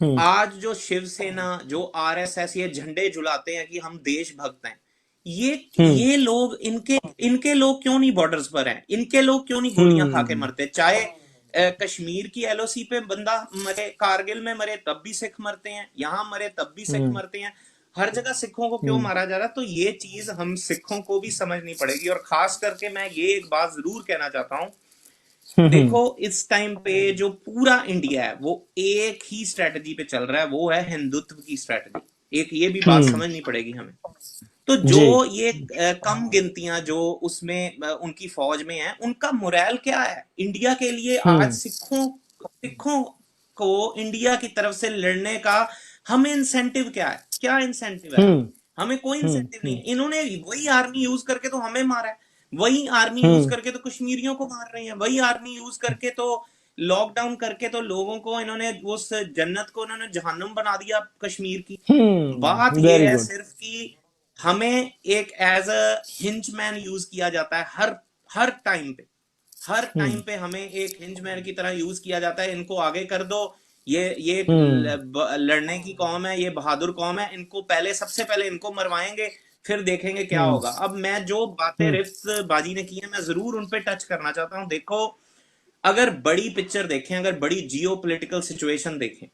हम्म आज जो शिवसेना, जो आरएसएस ये झंडे झुलाते हैं कि हम देशभक्त हैं, ये लोग इनके लोग क्यों नहीं बॉर्डर्स पर हैं? इनके लोग क्यों नहीं गोलियां खा के मरते? चाहे कश्मीर की एलओसी पे बंदा मरे, कारगिल में मरे तब भी सिख मरते हैं, यहां मरे तब भी सिख मरते हैं, हर जगह सिखों को क्यों मारा जा रहा है? तो ये चीज हम सिखों को भी समझनी पड़ेगी। और खास करके मैं ये एक बात जरूर कहना चाहता हूं, देखो इस टाइम पे जो पूरा इंडिया है वो एक ही स्ट्रेटजी पे चल रहा है, वो है हिंदुत्व की स्ट्रेटजी। एक ये भी बात समझनी पड़ेगी हमें। तो जो ये कम गिनतियां जो उसमें उनकी फौज में है, उनका मोरल क्या है इंडिया के लिए? आज सिखों को इंडिया की तरफ से लड़ने का हमें इंसेंटिव क्या है? क्या इंसेंटिव है? हमें कोई इंसेंटिव नहीं है। इन्होंने वही आर्मी यूज करके तो हमें मारा है, वही आर्मी यूज करके तो कश्मीरियों को मार रहे हैं, वही आर्मी यूज करके तो लॉकडाउन करके तो लोगों को इन्होंने उस जन्नत को इन्होंने जहन्नम बना दिया कश्मीर की। बात ये है सिर्फ कि हमें एक एज अ हिंचमैन यूज किया जाता है हर टाइम पे हमें एक हिंचमैन की तरह यूज किया जाता है। इनको आगे कर दो, ये लड़ने की कौम है, ये बहादुर कौम है, इनको सबसे पहले इनको मरवाएंगे, फिर देखेंगे क्या होगा। अब मैं जो बातें रिफ्त बाजी ने की है मैं जरूर उन पे टच करना चाहता हूं। देखो अगर बड़ी पिक्चर देखें, अगर बड़ी जियो पोलिटिकल सिचुएशन देखें,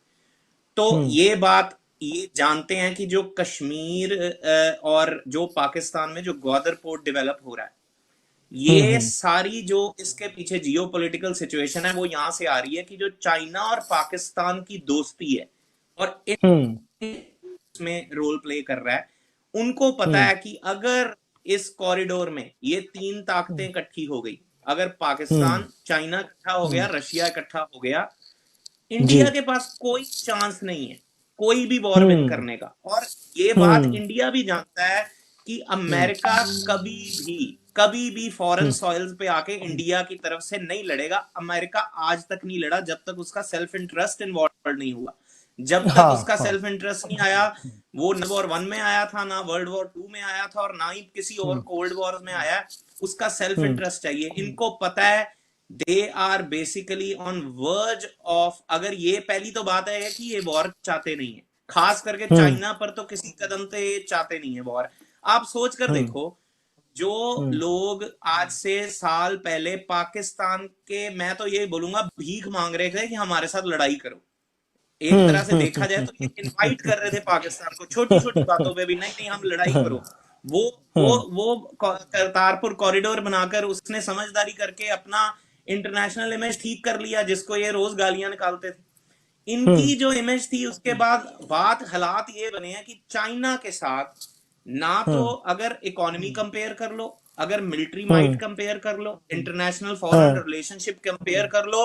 तो ये जानते हैं कि जो कश्मीर और जो पाकिस्तान में जो ग्वादर पोर्ट डेवलप हो रहा है, ये सारी जो इसके पीछे जियो पोलिटिकल सिचुएशन है वो यहां से आ रही है कि जो चाइना और पाकिस्तान की दोस्ती है और इसमें रोल प्ले कर रहा है। उनको पता है कि अगर इस कॉरिडोर में ये तीन ताकतें इकट्ठी हो गई, अगर पाकिस्तान चाइना इकट्ठा हो गया, रशिया इकट्ठा हो गया, इंडिया के पास कोई चांस नहीं है कोई भी वॉर विन करने का। और ये बात इंडिया भी जानता है कि अमेरिका कभी भी फॉरेन सॉइल्स पे आके इंडिया की तरफ से नहीं लड़ेगा। अमेरिका आज तक नहीं लड़ा जब तक उसका सेल्फ इंटरेस्ट इन्वॉल्व नहीं हुआ। जब तक उसका सेल्फ इंटरेस्ट नहीं आया, वो वर्ल्ड वॉर 1 में आया था, ना वर्ल्ड वॉर 2 में आया था, और ना ही किसी और कोल्ड वॉर में आया, उसका सेल्फ इंटरेस्ट चाहिए। इनको पता है they are basically on verge of, अगर ये पहली तो बात है कि ये वॉर चाहते नहीं है, खास करके चाइना पर तो किसी कदम से चाहते नहीं है वॉर। आप सोच कर देखो, जो लोग आज से साल पहले पाकिस्तान के, मैं तो ये बोलूंगा, भीख मांग रहे थे कि हमारे साथ लड़ाई करो, एक तरह से देखा जाए तो ये इनवाइट कर रहे थे पाकिस्तान को छोटी छोटी बातों पे भी, नहीं हम लड़ाई करो। वो करतारपुर कॉरिडोर बनाकर उसने समझदारी करके अपना इंटरनेशनल इमेज ठीक कर लिया, जिसको ये रोज गालियां निकालते थे। इनकी जो इमेज थी, उसके बाद हालात ये बने हैं कि चाइना के साथ ना तो अगर इकोनॉमी कंपेयर कर लो, अगर मिलिट्री माइट कंपेयर कर लो, इंटरनेशनल फॉरेन रिलेशनशिप कंपेयर कर लो,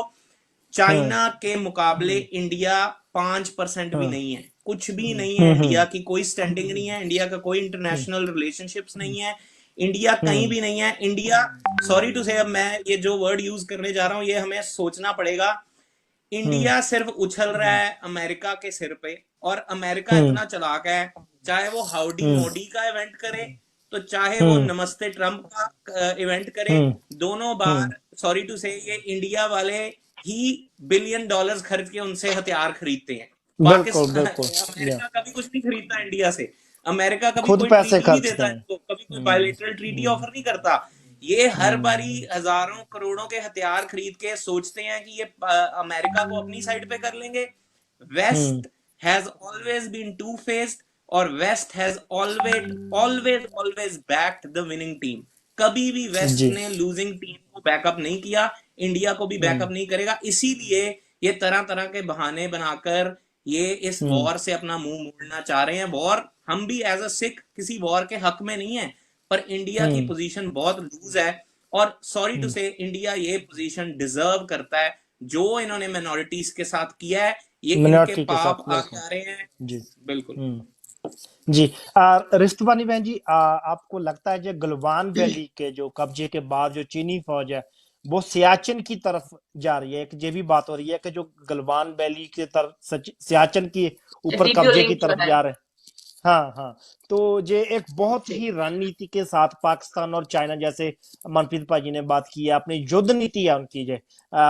चाइना के मुकाबले इंडिया 5% भी नहीं है, कुछ भी नहीं है। इंडिया की कोई स्टैंडिंग नहीं है, इंडिया का कोई इंटरनेशनल रिलेशनशिप्स नहीं है, इंडिया कहीं भी नहीं है। इंडिया, सॉरी टू से, अब मैं ये जो वर्ड यूज करने जा रहा हूं ये हमें सोचना पड़ेगा, इंडिया सिर्फ उछल रहा है अमेरिका के सिर पे, और अमेरिका इतना चालाक है, चाहे वो हाउडी मोदी का इवेंट करे, तो चाहे वो नमस्ते ट्रंप का इवेंट करे, दोनों बार सॉरी टू से ये इंडिया वाले ही $1 बिलियन खर्च के उनसे हथियार खरीदते हैं। अमेरिका कभी कुछ नहीं खरीदता इंडिया से, अमेरिका कभी कोई ट्रीटी नहीं देता इनको, कभी कोई बायलैटरल ट्रीटी ऑफर नहीं करता। ये हर बारी हजारों करोड़ों के हथियार खरीद के सोचते हैं कि ये अमेरिका को अपनी साइड पे कर लेंगे। West has always been two faced, और west has always backed the winning team. कभी भी वेस्ट ने लूजिंग टीम को बैकअप नहीं किया, इंडिया को भी बैकअप नहीं करेगा। इसीलिए ये तरह तरह के बहाने बनाकर ये इस वॉर से अपना मुंह मोड़ना चाह रहे हैं। वॉर, हम भी एज अ सिख किसी वॉर के हक में नहीं है, पर इंडिया की पोजीशन बहुत लूज है, और सॉरी टू से इंडिया ये पोजीशन डिजर्व करता है। जो इन्होंने मिनॉरिटीज के साथ किया है, ये इनके पाप आ रहे हैं। जी बिल्कुल। जी। रिश्तवानी बहन जी, आपको लगता है जो गलवान वैली के जो कब्जे के बाद जो चीनी फौज है वो सियाचिन की तरफ जा रही है? एक ये भी बात हो रही है कि जो गलवान वैली की तरफ सियाचिन की ऊपर वीडियो कब्जे की लिंक जो तरफ है जा रहे हैं। हाँ हाँ। तो ये एक बहुत जी ही रणनीति के साथ पाकिस्तान और चाइना, जैसे मनप्रीत भाई ने बात की है, अपनी युद्ध नीति है उनकी, जो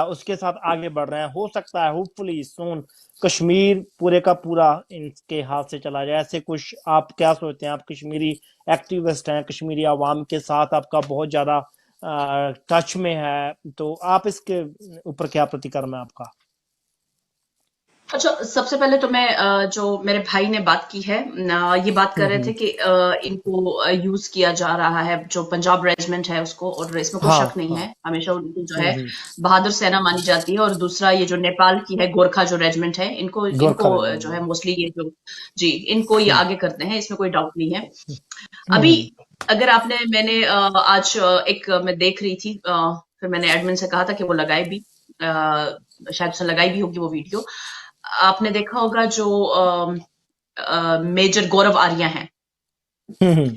उसके साथ आगे बढ़ रहे हैं। हो सकता है होपफुली सून कश्मीर पूरे का पूरा इनके हाथ से चला जाए, ऐसे कुछ आप क्या सोचते हैं? आप कश्मीरी एक्टिविस्ट हैं, कश्मीरी आवाम के साथ आपका बहुत ज्यादा टच में है, तो आप इसके ऊपर क्या प्रतिक्रम है आपका? अच्छा, सबसे पहले तो मैं जो मेरे भाई ने बात की है, ये बात कर रहे थे कि इनको यूज किया जा रहा है, जो पंजाब रेजिमेंट है उसको, और इसमें कोई हाँ शक नहीं हाँ। है, हमेशा उनको जो है हम्म। बहादुर सेना मानी जाती है। और दूसरा ये जो नेपाल की है गोरखा जो रेजिमेंट है, इनको गोरखा इनको रेजिमेंट जो है जी। मोस्टली ये जो जी इनको ये हम्म आगे करते हैं, इसमें कोई डाउट नहीं है। अभी हम्म अगर मैंने आज एक मैं देख रही थी, फिर मैंने एडमिन से कहा था कि वो लगाए भी, शायद उसने लगाई भी होगी वो वीडियो। आपने देखा होगा जो मेजर गौरव आर्या हैं, हम्म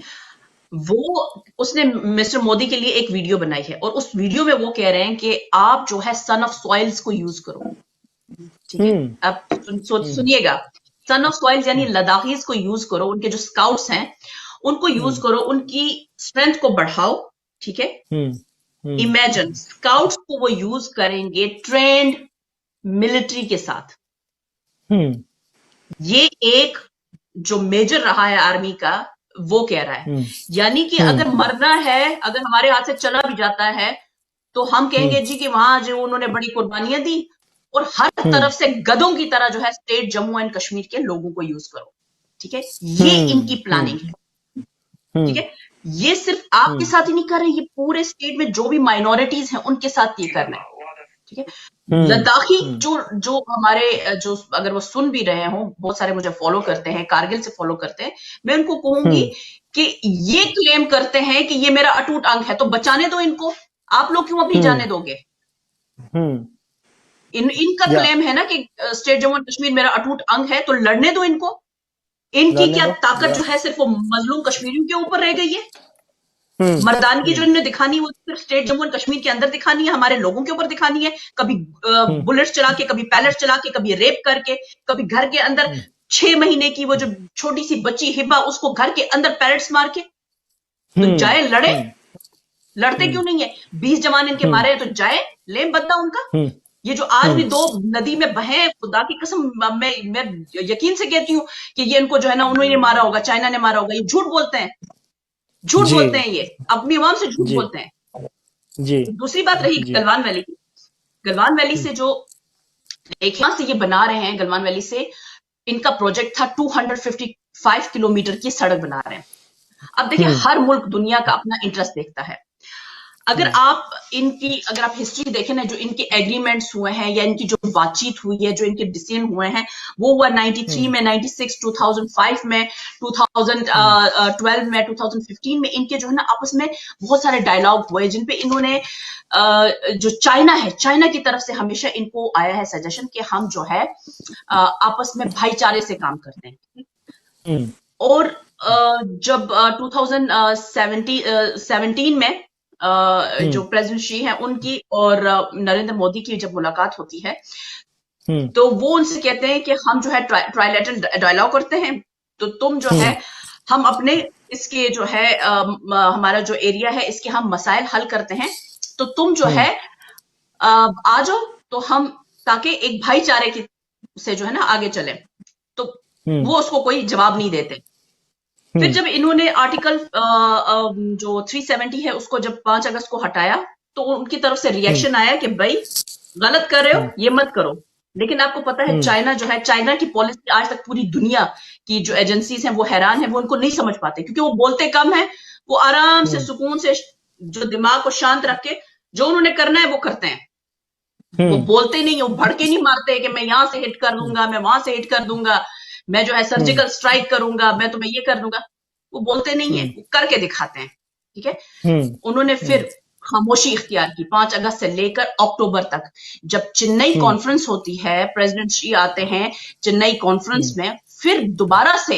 वो उसने मिस्टर मोदी के लिए एक वीडियो बनाई है, और उस वीडियो में वो कह रहे हैं कि आप जो है सन ऑफ सॉइल्स को यूज करो। ठीक है, हम्म आप सुनिएगा, सन ऑफ सॉइल्स यानी लद्दाखीज को यूज करो, उनके जो स्काउट्स हैं उनको यूज करो, उनकी स्ट्रेंथ को बढ़ाओ। ठीक है, हम्म इमेजिन स्काउट्स को वो यूज करेंगे ट्रेंड मिलिट्री के साथ। हम्म ये एक जो मेजर रहा है आर्मी का, वो कह रहा है, यानी कि अगर मरना है, अगर हमारे हाथ से चला भी जाता है, तो हम कहेंगे जी कि वहां जो उन्होंने बड़ी कुर्बानियां दी, और हर तरफ से गधों की तरह जो है स्टेट जम्मू एंड कश्मीर के लोगों को यूज करो। ठीक है, ये इनकी प्लानिंग है। ठीक है, ये सिर्फ आपके साथ ही नहीं कर रहे, ये पूरे स्टेट में जो भी माइनॉरिटीज हैं उनके साथ ये करना है। ठीक है, लद्दाखी जो हमारे जो अगर वो सुन भी रहे हो, बहुत सारे मुझे फॉलो करते हैं, कारगिल से फॉलो करते हैं, मैं उनको कहूंगी कि ये क्लेम करते हैं कि ये मेरा अटूट अंग है, तो बचाने दो इनको, आप लोग क्यों अपनी जाने दोगे? इनका क्लेम है ना कि स्टेट जम्मू एंड कश्मीर मेरा अटूट अंग है, तो लड़ने दो इनको। इनकी क्या ताकत जो है सिर्फ वो मजलूम कश्मीरियों के ऊपर रह गई है? मर्दानगी जो इन्हें दिखानी है वो सिर्फ स्टेट जम्मू एंड कश्मीर के अंदर दिखानी है, हमारे लोगों के ऊपर दिखानी है, कभी बुलेट्स चला के, कभी पैलेट्स चला के, कभी रेप करके, कभी घर के अंदर 6 महीने की वो जो छोटी सी बच्ची हिबा, उसको घर के अंदर पैलेट्स मार के। तो जाए लड़े, लड़ते क्यों नहीं है? 20 जवान इनके मारे हैं, तो जाए ले बदला उनका। ये जो आज भी 2 नदी में बहे, खुदा की कसम मैं यकीन से कहती हूँ कि ये इनको जो है ना उन्होंने मारा होगा, चाइना ने मारा होगा। ये झूठ बोलते हैं, झूठ बोलते हैं, ये अपनी आवाम से झूठ बोलते हैं। जी। दूसरी बात रही गलवान वैली की। गलवान वैली से जो एक यहां से ये बना रहे हैं, गलवान वैली से इनका प्रोजेक्ट था 255 किलोमीटर की सड़क बना रहे हैं। अब देखिए, हर मुल्क दुनिया का अपना इंटरेस्ट देखता है। अगर आप हिस्ट्री देखें ना, जो इनके एग्रीमेंट्स हुए हैं या इनकी जो बातचीत हुई है, जो इनके डिसीजन हुए हैं, वो हुआ 93 में, 96, 2005 में, 2012 में, 2015 में। इनके जो है ना आपस में बहुत सारे डायलॉग हुए, जिनपे इन्होंने जो चाइना है, चाइना की तरफ से हमेशा इनको आया है सजेशन कि हम जो है आपस में भाईचारे से काम करते हैं। और जब 2017 में जो प्रेसिडेंट शी है उनकी और नरेंद्र मोदी की जब मुलाकात होती है, तो वो उनसे कहते हैं कि हम जो है ट्राइलेटरल डायलॉग करते हैं, तो तुम जो है हम अपने इसके जो है हमारा जो एरिया है इसके हम मसाइल हल करते हैं, तो तुम जो है आ जाओ, तो हम ताकि एक भाईचारे की से जो है ना आगे चले। तो वो उसको कोई जवाब नहीं देते। फिर जब इन्होंने आर्टिकल जो 370 है उसको जब 5 अगस्त को हटाया, तो उनकी तरफ से रिएक्शन आया कि भाई गलत कर रहे हो, ये मत करो। लेकिन आपको पता है चाइना जो है, चाइना की पॉलिसी आज तक पूरी दुनिया की जो एजेंसीज हैं वो हैरान है, वो उनको नहीं समझ पाते, क्योंकि वो बोलते कम है, वो आराम से सुकून से जो दिमाग को शांत रख के जो उन्होंने करना है वो करते हैं। वो बोलते नहीं है, वो भड़के नहीं मारते कि मैं यहां से हिट कर दूंगा, मैं वहां से हिट कर दूंगा, मैं जो है सर्जिकल स्ट्राइक करूंगा, मैं तुम्हें ये कर दूंगा। वो बोलते नहीं है, वो करके दिखाते हैं। ठीक है, उन्होंने फिर खामोशी इख्तियार की 5 अगस्त से लेकर अक्टूबर तक। जब चेन्नई कॉन्फ्रेंस होती है, प्रेसिडेंट शी आते हैं चेन्नई कॉन्फ्रेंस में, फिर दोबारा से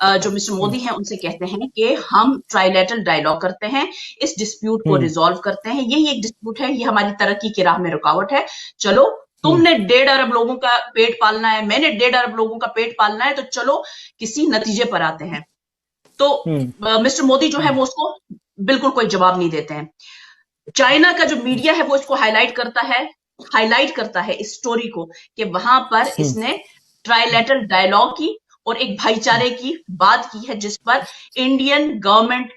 जो मिस्टर मोदी हैं उनसे कहते हैं कि हम ट्राइलेटरल डायलॉग करते हैं, इस डिस्प्यूट को रिजॉल्व करते हैं, यही एक डिस्प्यूट है, ये हमारी तरक्की की राह में रुकावट है, चलो तुमने 1.5 अरब लोगों का पेट पालना है, मैंने 1.5 अरब लोगों का पेट पालना है, तो चलो किसी नतीजे पर आते हैं। तो मिस्टर मोदी जो है वो उसको बिल्कुल कोई जवाब नहीं देते हैं। चाइना का जो मीडिया है वो इसको हाईलाइट करता है इस स्टोरी को कि वहां पर इसने ट्राइलेटरल डायलॉग की और एक भाईचारे की बात की है, जिस पर इंडियन गवर्नमेंट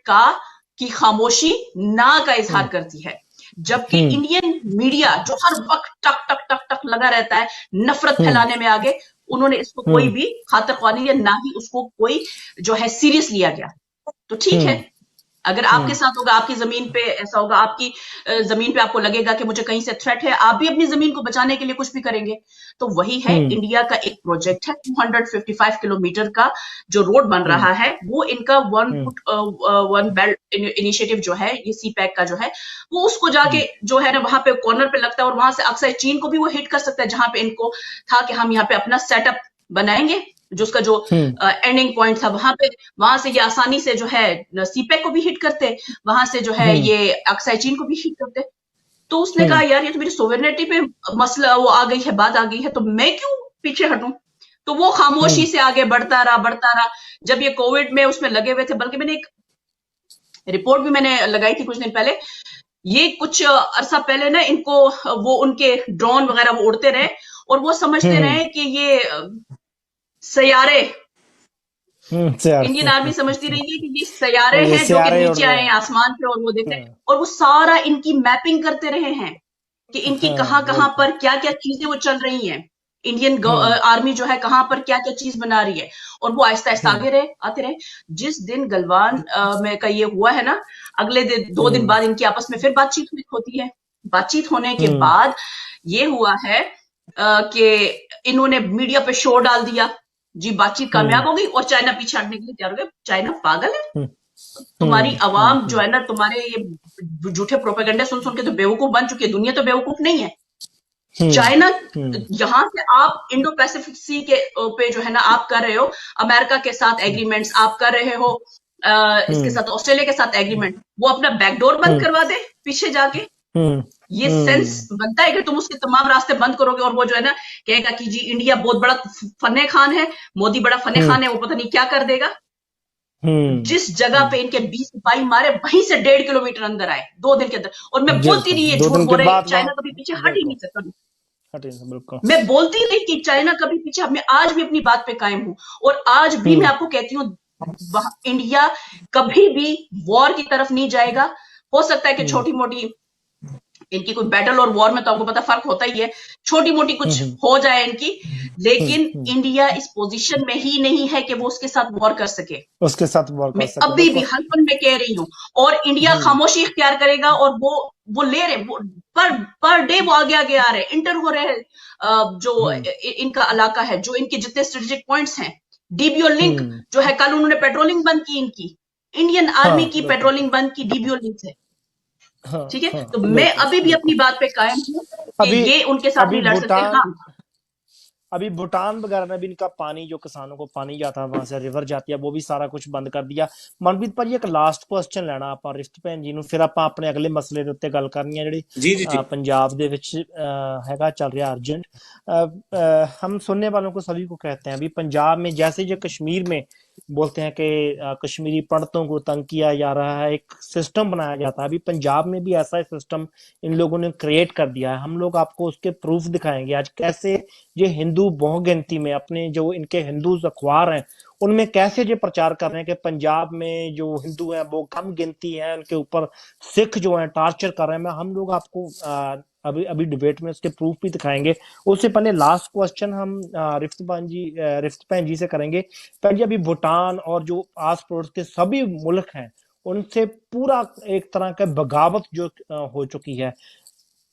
की खामोशी ना का इजहार करती है, जबकि इंडियन मीडिया जो हर वक्त टक टक टक टक लगा रहता है नफरत फैलाने में आगे, उन्होंने इसको कोई भी खातिरख्वाही या ना ही उसको कोई जो है सीरियस लिया गया। तो ठीक है, अगर आपके साथ होगा, आपकी जमीन पे ऐसा होगा, आपकी जमीन पे आपको लगेगा कि मुझे कहीं से थ्रेट है, आप भी अपनी जमीन को बचाने के लिए कुछ भी करेंगे। तो वही है, इंडिया का एक प्रोजेक्ट है 255 किलोमीटर का जो रोड बन रहा है, वो इनका वन बेल्ट इनिशिएटिव जो है, ये सी पैक का जो है, वो उसको जाके जो है ना वहां पे कॉर्नर पे लगता है और वहां से अक्सर चीन को भी वो हिट कर सकता है, जहां पे इनको था कि हम यहाँ पे अपना सेटअप बनाएंगे, जो उसका जो एंडिंग पॉइंट था वहां से ये आसानी से जो है सीपेक को भी हिट करते, वहां से जो है ये अक्साई चीन को भी हिट करते। तो उसने कहा यार ये तो मेरी सोवेरेनिटी पे मसला वो आ गई है, बात आ गई है, तो मैं क्यों पीछे हटूं। तो वो खामोशी से आगे बढ़ता रहा। जब ये कोविड में उसमें लगे हुए थे, बल्कि मैंने एक रिपोर्ट भी मैंने लगाई थी कुछ दिन पहले, ये कुछ अरसा पहले ना इनको वो उनके ड्रोन वगैरह वो उड़ते रहे और वो समझते रहे कि ये सैयारे, इंडियन आर्मी समझती रही है कि ये सैयारे हैं जो कि नीचे आए हैं आसमान पे और वो देखते हैं, और वो सारा इनकी मैपिंग करते रहे हैं कि इनकी कहां पर क्या क्या चीजें वो चल रही हैं, इंडियन आर्मी जो है कहां पर क्या क्या चीज बना रही है, और वो आहिस्ता आहिस्ता आते रहे। जिस दिन गलवान में का ये हुआ है ना, अगले दिन 2 दिन बाद इनकी आपस में फिर बातचीत होती है। बातचीत होने के बाद ये हुआ है कि इन्होंने मीडिया पे शो डाल दिया जी, बातचीत कामयाब हो गई और चाइना पीछे हटने के लिए तैयार हो गया। चाइना पागल है, तुम्हारी आवाम जो है ना, तुम्हारे ये झूठे प्रोपेगेंडा सुन के तो बेवकूफ बन चुकी है, दुनिया तो बेवकूफ नहीं है। चाइना जहां से आप इंडो पैसिफिक सी के पे जो है ना आप कर रहे हो, अमेरिका के साथ एग्रीमेंट्स आप कर रहे हो, इसके साथ ऑस्ट्रेलिया के साथ एग्रीमेंट, वो अपना बैकडोर बंद करवा दे पीछे जाके। ये सेंस बनता है कि तुम उसके तमाम रास्ते बंद करोगे और वो जो है ना कहेगा कि जी इंडिया बहुत बड़ा फने खान है, मोदी बड़ा फने खान है, वो पता नहीं क्या कर देगा। जिस जगह पे इनके 20 सिपाही मारे, वहीं से 1.5 किलोमीटर अंदर आए 2 दिन के अंदर, और मैं बोलती रही है झूठ बोल रहे, चाइना कभी पीछे हट ही नहीं सकता। मैं बोलती रही कि चाइना कभी पीछे, मैं आज भी अपनी बात पे कायम हूं, और आज भी मैं आपको कहती हूँ इंडिया कभी भी वॉर की तरफ नहीं जाएगा। हो सकता है कि छोटी मोटी इनकी कोई बैटल और वॉर में तो आपको पता फर्क होता ही है, छोटी मोटी कुछ हो जाए इनकी, लेकिन इंडिया इस पोजीशन में ही नहीं है कि वो उसके साथ वॉर कर सके। मैं अभी भी हल्पन में कह रही हूँ, और इंडिया खामोशी इख्तियार करेगा, और वो ले रहे पर डे वो आगे आ रहे, इंटर हो रहे जो इनका इलाका है, जो इनके जितने स्ट्रेटेजिक पॉइंट्स हैं। डीबीओ लिंक जो है, कल उन्होंने पेट्रोलिंग बंद की, इनकी इंडियन आर्मी की पेट्रोलिंग बंद की डीबीओ लिंक से, ठीक है। तो मैं अभी भी अपनी बात पे कायम हूँ कि ये उनके साथ नहीं लड़ सकते। हाँ, अभी भूटान वगैरह में भी इनका पानी, जो किसानों को पानी जाता है वहां से रिवर जाती है, वो भी सारा कुछ बंद कर दिया। मनप्रीत भाजी एक लास्ट क्वेश्चन लेना ਆਪਾਂ ਰਿਸ਼ਤ ਭੈਣ ਜੀ ਨੂੰ, ਫਿਰ ਆਪਾਂ ਆਪਣੇ ਅਗਲੇ ਮਸਲੇ ਦੇ ਉੱਤੇ ਗੱਲ ਕਰਨੀ ਹੈ ਜਿਹੜੀ पंजाब ਦੇ ਵਿੱਚ हैगा चल रहा अर्जेंट। हम सुनने वालों को सभी को कहते हैं अभी पंजाब में जैसे जो कश्मीर में बोलते हैं कि कश्मीरी पंडितों को तंग किया जा रहा है, एक सिस्टम बनाया जाता है, अभी पंजाब में भी ऐसा सिस्टम इन लोगों ने क्रिएट कर दिया है। हम लोग आपको उसके प्रूफ दिखाएंगे आज, कैसे ये हिंदू बहुगिनती में अपने जो इनके हिंदू अखबार हैं उनमें कैसे जो प्रचार कर रहे हैं कि पंजाब में जो हिंदू हैं वो कम गिनती है, उनके ऊपर सिख जो है टार्चर कर रहे हैं। हम लोग आपको अभी डिबेट में उसके प्रूफ भी दिखाएंगे। उससे पहले लास्ट क्वेश्चन हम रिफ्त भैन जी से करेंगे। पहले अभी भूटान और जो आस पड़ोस के सभी मुल्क हैं उनसे पूरा एक तरह का बगावत जो हो चुकी है।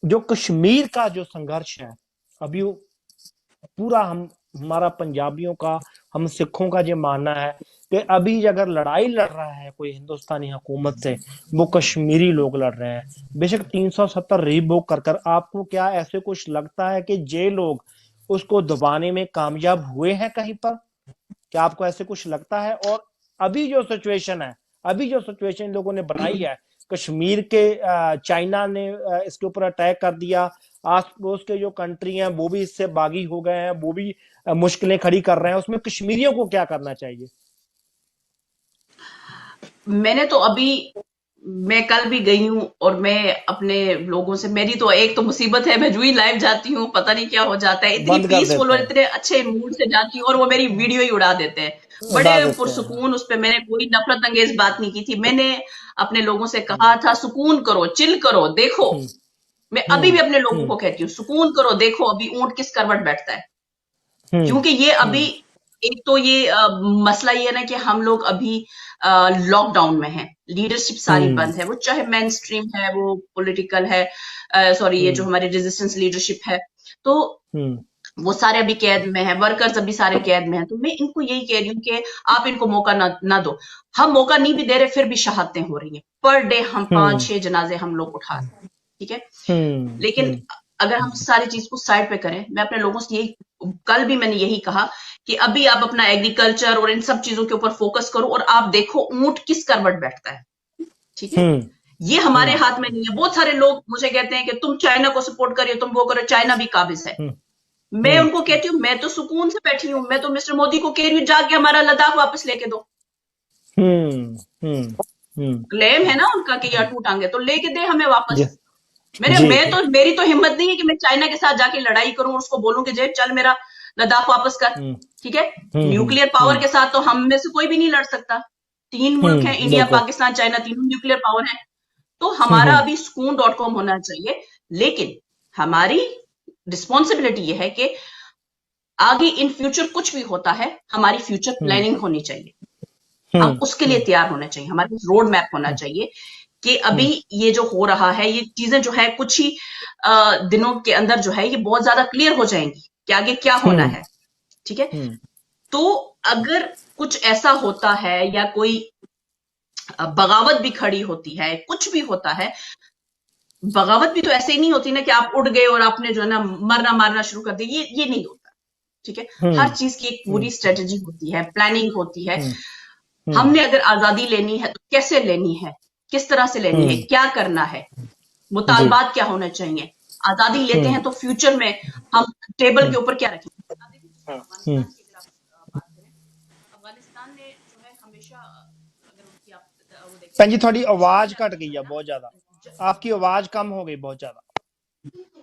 जो कश्मीर का जो संघर्ष है अभी पूरा हमारा पंजाबियों का, हम सिखों का ये मानना है कि अभी अगर लड़ाई लड़ रहा है कोई हिंदुस्तानी हुकूमत से, वो कश्मीरी लोग लड़ रहे हैं। बेशक 370 रीबुक कर आपको क्या ऐसे कुछ लगता है कि ये लोग उसको दबाने में कामयाब हुए हैं कहीं पर, क्या आपको ऐसे कुछ लगता है? और अभी जो सिचुएशन है, अभी जो सिचुएशन इन लोगों ने बनाई है कश्मीर के, चाइना ने इसके ऊपर अटैक कर दिया, आस पड़ोस के जो कंट्री हैं वो भी इससे बागी हो गए हैं, वो भी मुश्किलें खड़ी कर रहे हैं, उसमें कश्मीरियों को क्या करना चाहिए? मैंने तो अभी, मैं कल भी गई हूँ और मैं अपने लोगों से, मेरी तो एक तो मुसीबत है, मैं जो ही लाइव जाती हूँ पता नहीं क्या हो जाता है, इतनी बंद कर पीसफुल देते और हैं, इतने अच्छे मूड से जाती हूँ और वो मेरी वीडियो ही उड़ा देते हैं। उड़ा बड़े देते हैं। पुरसुकून, उस पे मैंने कोई नफरत अंगेज बात नहीं की थी। मैंने अपने लोगों से कहा था सुकून करो, चिल करो, देखो। मैं अभी भी अपने लोगों को कहती हूँ सुकून करो, देखो अभी ऊंट किस करवट बैठता है। क्योंकि ये अभी, एक तो ये मसला ये है ना कि हम लोग अभी लॉकडाउन में हैं, लीडरशिप सारी बंद है, वो चाहे मेन स्ट्रीम है, वो पॉलिटिकल है, सॉरी ये जो हमारी रेजिस्टेंस लीडरशिप है, तो वो सारे अभी कैद में है, वर्कर्स अभी सारे कैद में हैं। तो मैं इनको यही कह रही हूँ कि आप इनको मौका ना दो। हम मौका नहीं भी दे रहे फिर भी शहादतें हो रही हैं पर डे, हम 5-6 जनाजे हम लोग उठा रहे हैं, ठीक है। लेकिन अगर हम सारी चीज को साइड पे करें, मैं अपने लोगों से यही, कल भी मैंने यही कहा कि अभी आप अपना एग्रीकल्चर और इन सब चीजों के ऊपर फोकस करो और आप देखो ऊंट किस करवट बैठता है, ठीक है। ये हमारे हाथ में नहीं है। बहुत सारे लोग मुझे कहते हैं कि तुम चाइना को सपोर्ट करिए, तुम वो करो, चाइना भी काबिज है। मैं उनको कहती हूँ मैं तो सुकून से बैठी हूँ, मैं तो मिस्टर मोदी को कह रही हूँ जाके हमारा लद्दाख वापस लेके दो। क्लेम है ना उनका कि या टूटांगे, तो लेके दे हमें वापस। मेरी तो हिम्मत नहीं है कि मैं चाइना के साथ जाके लड़ाई करूं और उसको बोलूं कि जे चल मेरा लद्दाख वापस कर, ठीक है। न्यूक्लियर पावर के साथ तो हम में से कोई भी नहीं लड़ सकता। 3 मुल्क हैं, इंडिया, पाकिस्तान, चाइना, तीनों न्यूक्लियर पावर है। तो हमारा अभी सुकून.com होना चाहिए। लेकिन हमारी रिस्पॉन्सिबिलिटी ये है कि आगे इन फ्यूचर कुछ भी होता है, हमारी फ्यूचर प्लानिंग होनी चाहिए, हम उसके लिए तैयार होना चाहिए, हमारे पास रोड मैप होना चाहिए कि अभी ये जो हो रहा है, ये चीजें जो है कुछ ही दिनों के अंदर जो है ये बहुत ज्यादा क्लियर हो जाएंगी कि आगे क्या होना है, ठीक है। तो अगर कुछ ऐसा होता है या कोई बगावत भी खड़ी होती है, कुछ भी होता है, बगावत भी तो ऐसे ही नहीं होती ना कि आप उड़ गए और आपने जो है ना मरना मारना शुरू कर दिया, ये नहीं होता, ठीक है। हर चीज की एक पूरी स्ट्रेटेजी होती है, प्लानिंग होती है। हमने अगर आजादी लेनी है तो कैसे लेनी है, किस तरह से लेनी है, क्या करना है, मुतालबात क्या होने चाहिए। आजादी लेते हैं तो फ्यूचर में हम टेबल के ऊपर क्या रखेंगे। अफगानिस्तान ने जो है हमेशा, अगर उनकी आप वो देखें, भैन जी थोड़ी आवाज कट गई है बहुत ज्यादा, आपकी आवाज कम हो गई बहुत ज्यादा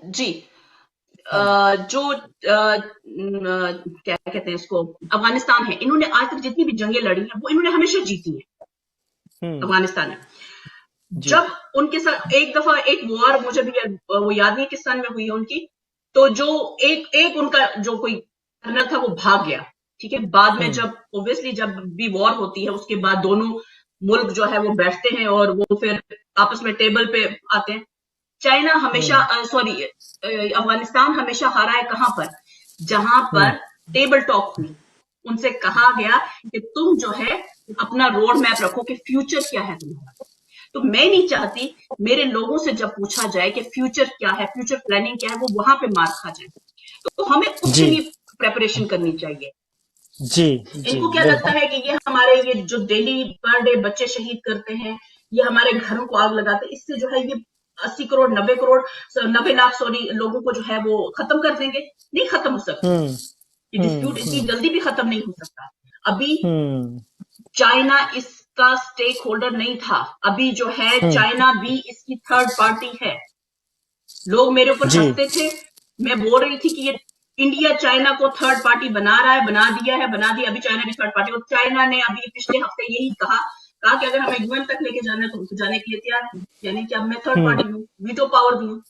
जी। जो क्या कहते हैं इसको, अफगानिस्तान है, इन्होंने आज तक जितनी भी जंगें लड़ी हैं वो इन्होंने हमेशा जीती है। अफगानिस्तान ने जब उनके साथ एक दफा एक वॉर, मुझे भी वो याद नहीं किस सन में हुई है उनकी, तो जो एक उनका जो कोई कर्नल था वो भाग गया, ठीक है। बाद में जब ओब्वियसली जब भी वॉर होती है उसके बाद दोनों मुल्क जो है वो बैठते हैं और वो फिर आपस में टेबल पे आते हैं। चाइना हमेशा अफगानिस्तान हमेशा हारा है कहां पर, जहां पर टेबल टॉक हुई, उनसे कहा गया कि तुम जो है अपना रोड मैप रखो कि फ्यूचर क्या है तुम्हारा। तो मैं नहीं चाहती मेरे लोगों से जब पूछा जाए कि फ्यूचर क्या है, फ्यूचर प्लानिंग क्या है, वो वहां पे मार खा जाए। तो हमें उसके लिए प्रेपरेशन करनी चाहिए। जी, इनको क्या लगता है कि ये हमारे ये जो डेली पर डे बच्चे शहीद करते हैं, ये हमारे घरों को आग लगाते हैं, इससे जो है ये 80 करोड़ 90 लाख सॉरी लोगों को जो है वो खत्म कर देंगे। नहीं खत्म हो सकता, ये डिस्प्यूट इतनी जल्दी भी खत्म नहीं हो सकता। अभी चाइना इसका स्टेक होल्डर नहीं था, अभी जो है चाइना भी इसकी थर्ड पार्टी है। लोग मेरे ऊपर हंसते थे, मैं बोल रही थी कि ये इंडिया चाइना को थर्ड पार्टी बना रहा है, बना दिया, अभी चाइना भी थर्ड पार्टी। और चाइना ने अभी पिछले हफ्ते यही कहा कि अगर हमें यूएन तक लेके जाना है तो उनको जाने के लिए तैयार है, यानी कि अब मैं थर्ड पार्टी हूँ, वीटो पावर भी हूँ,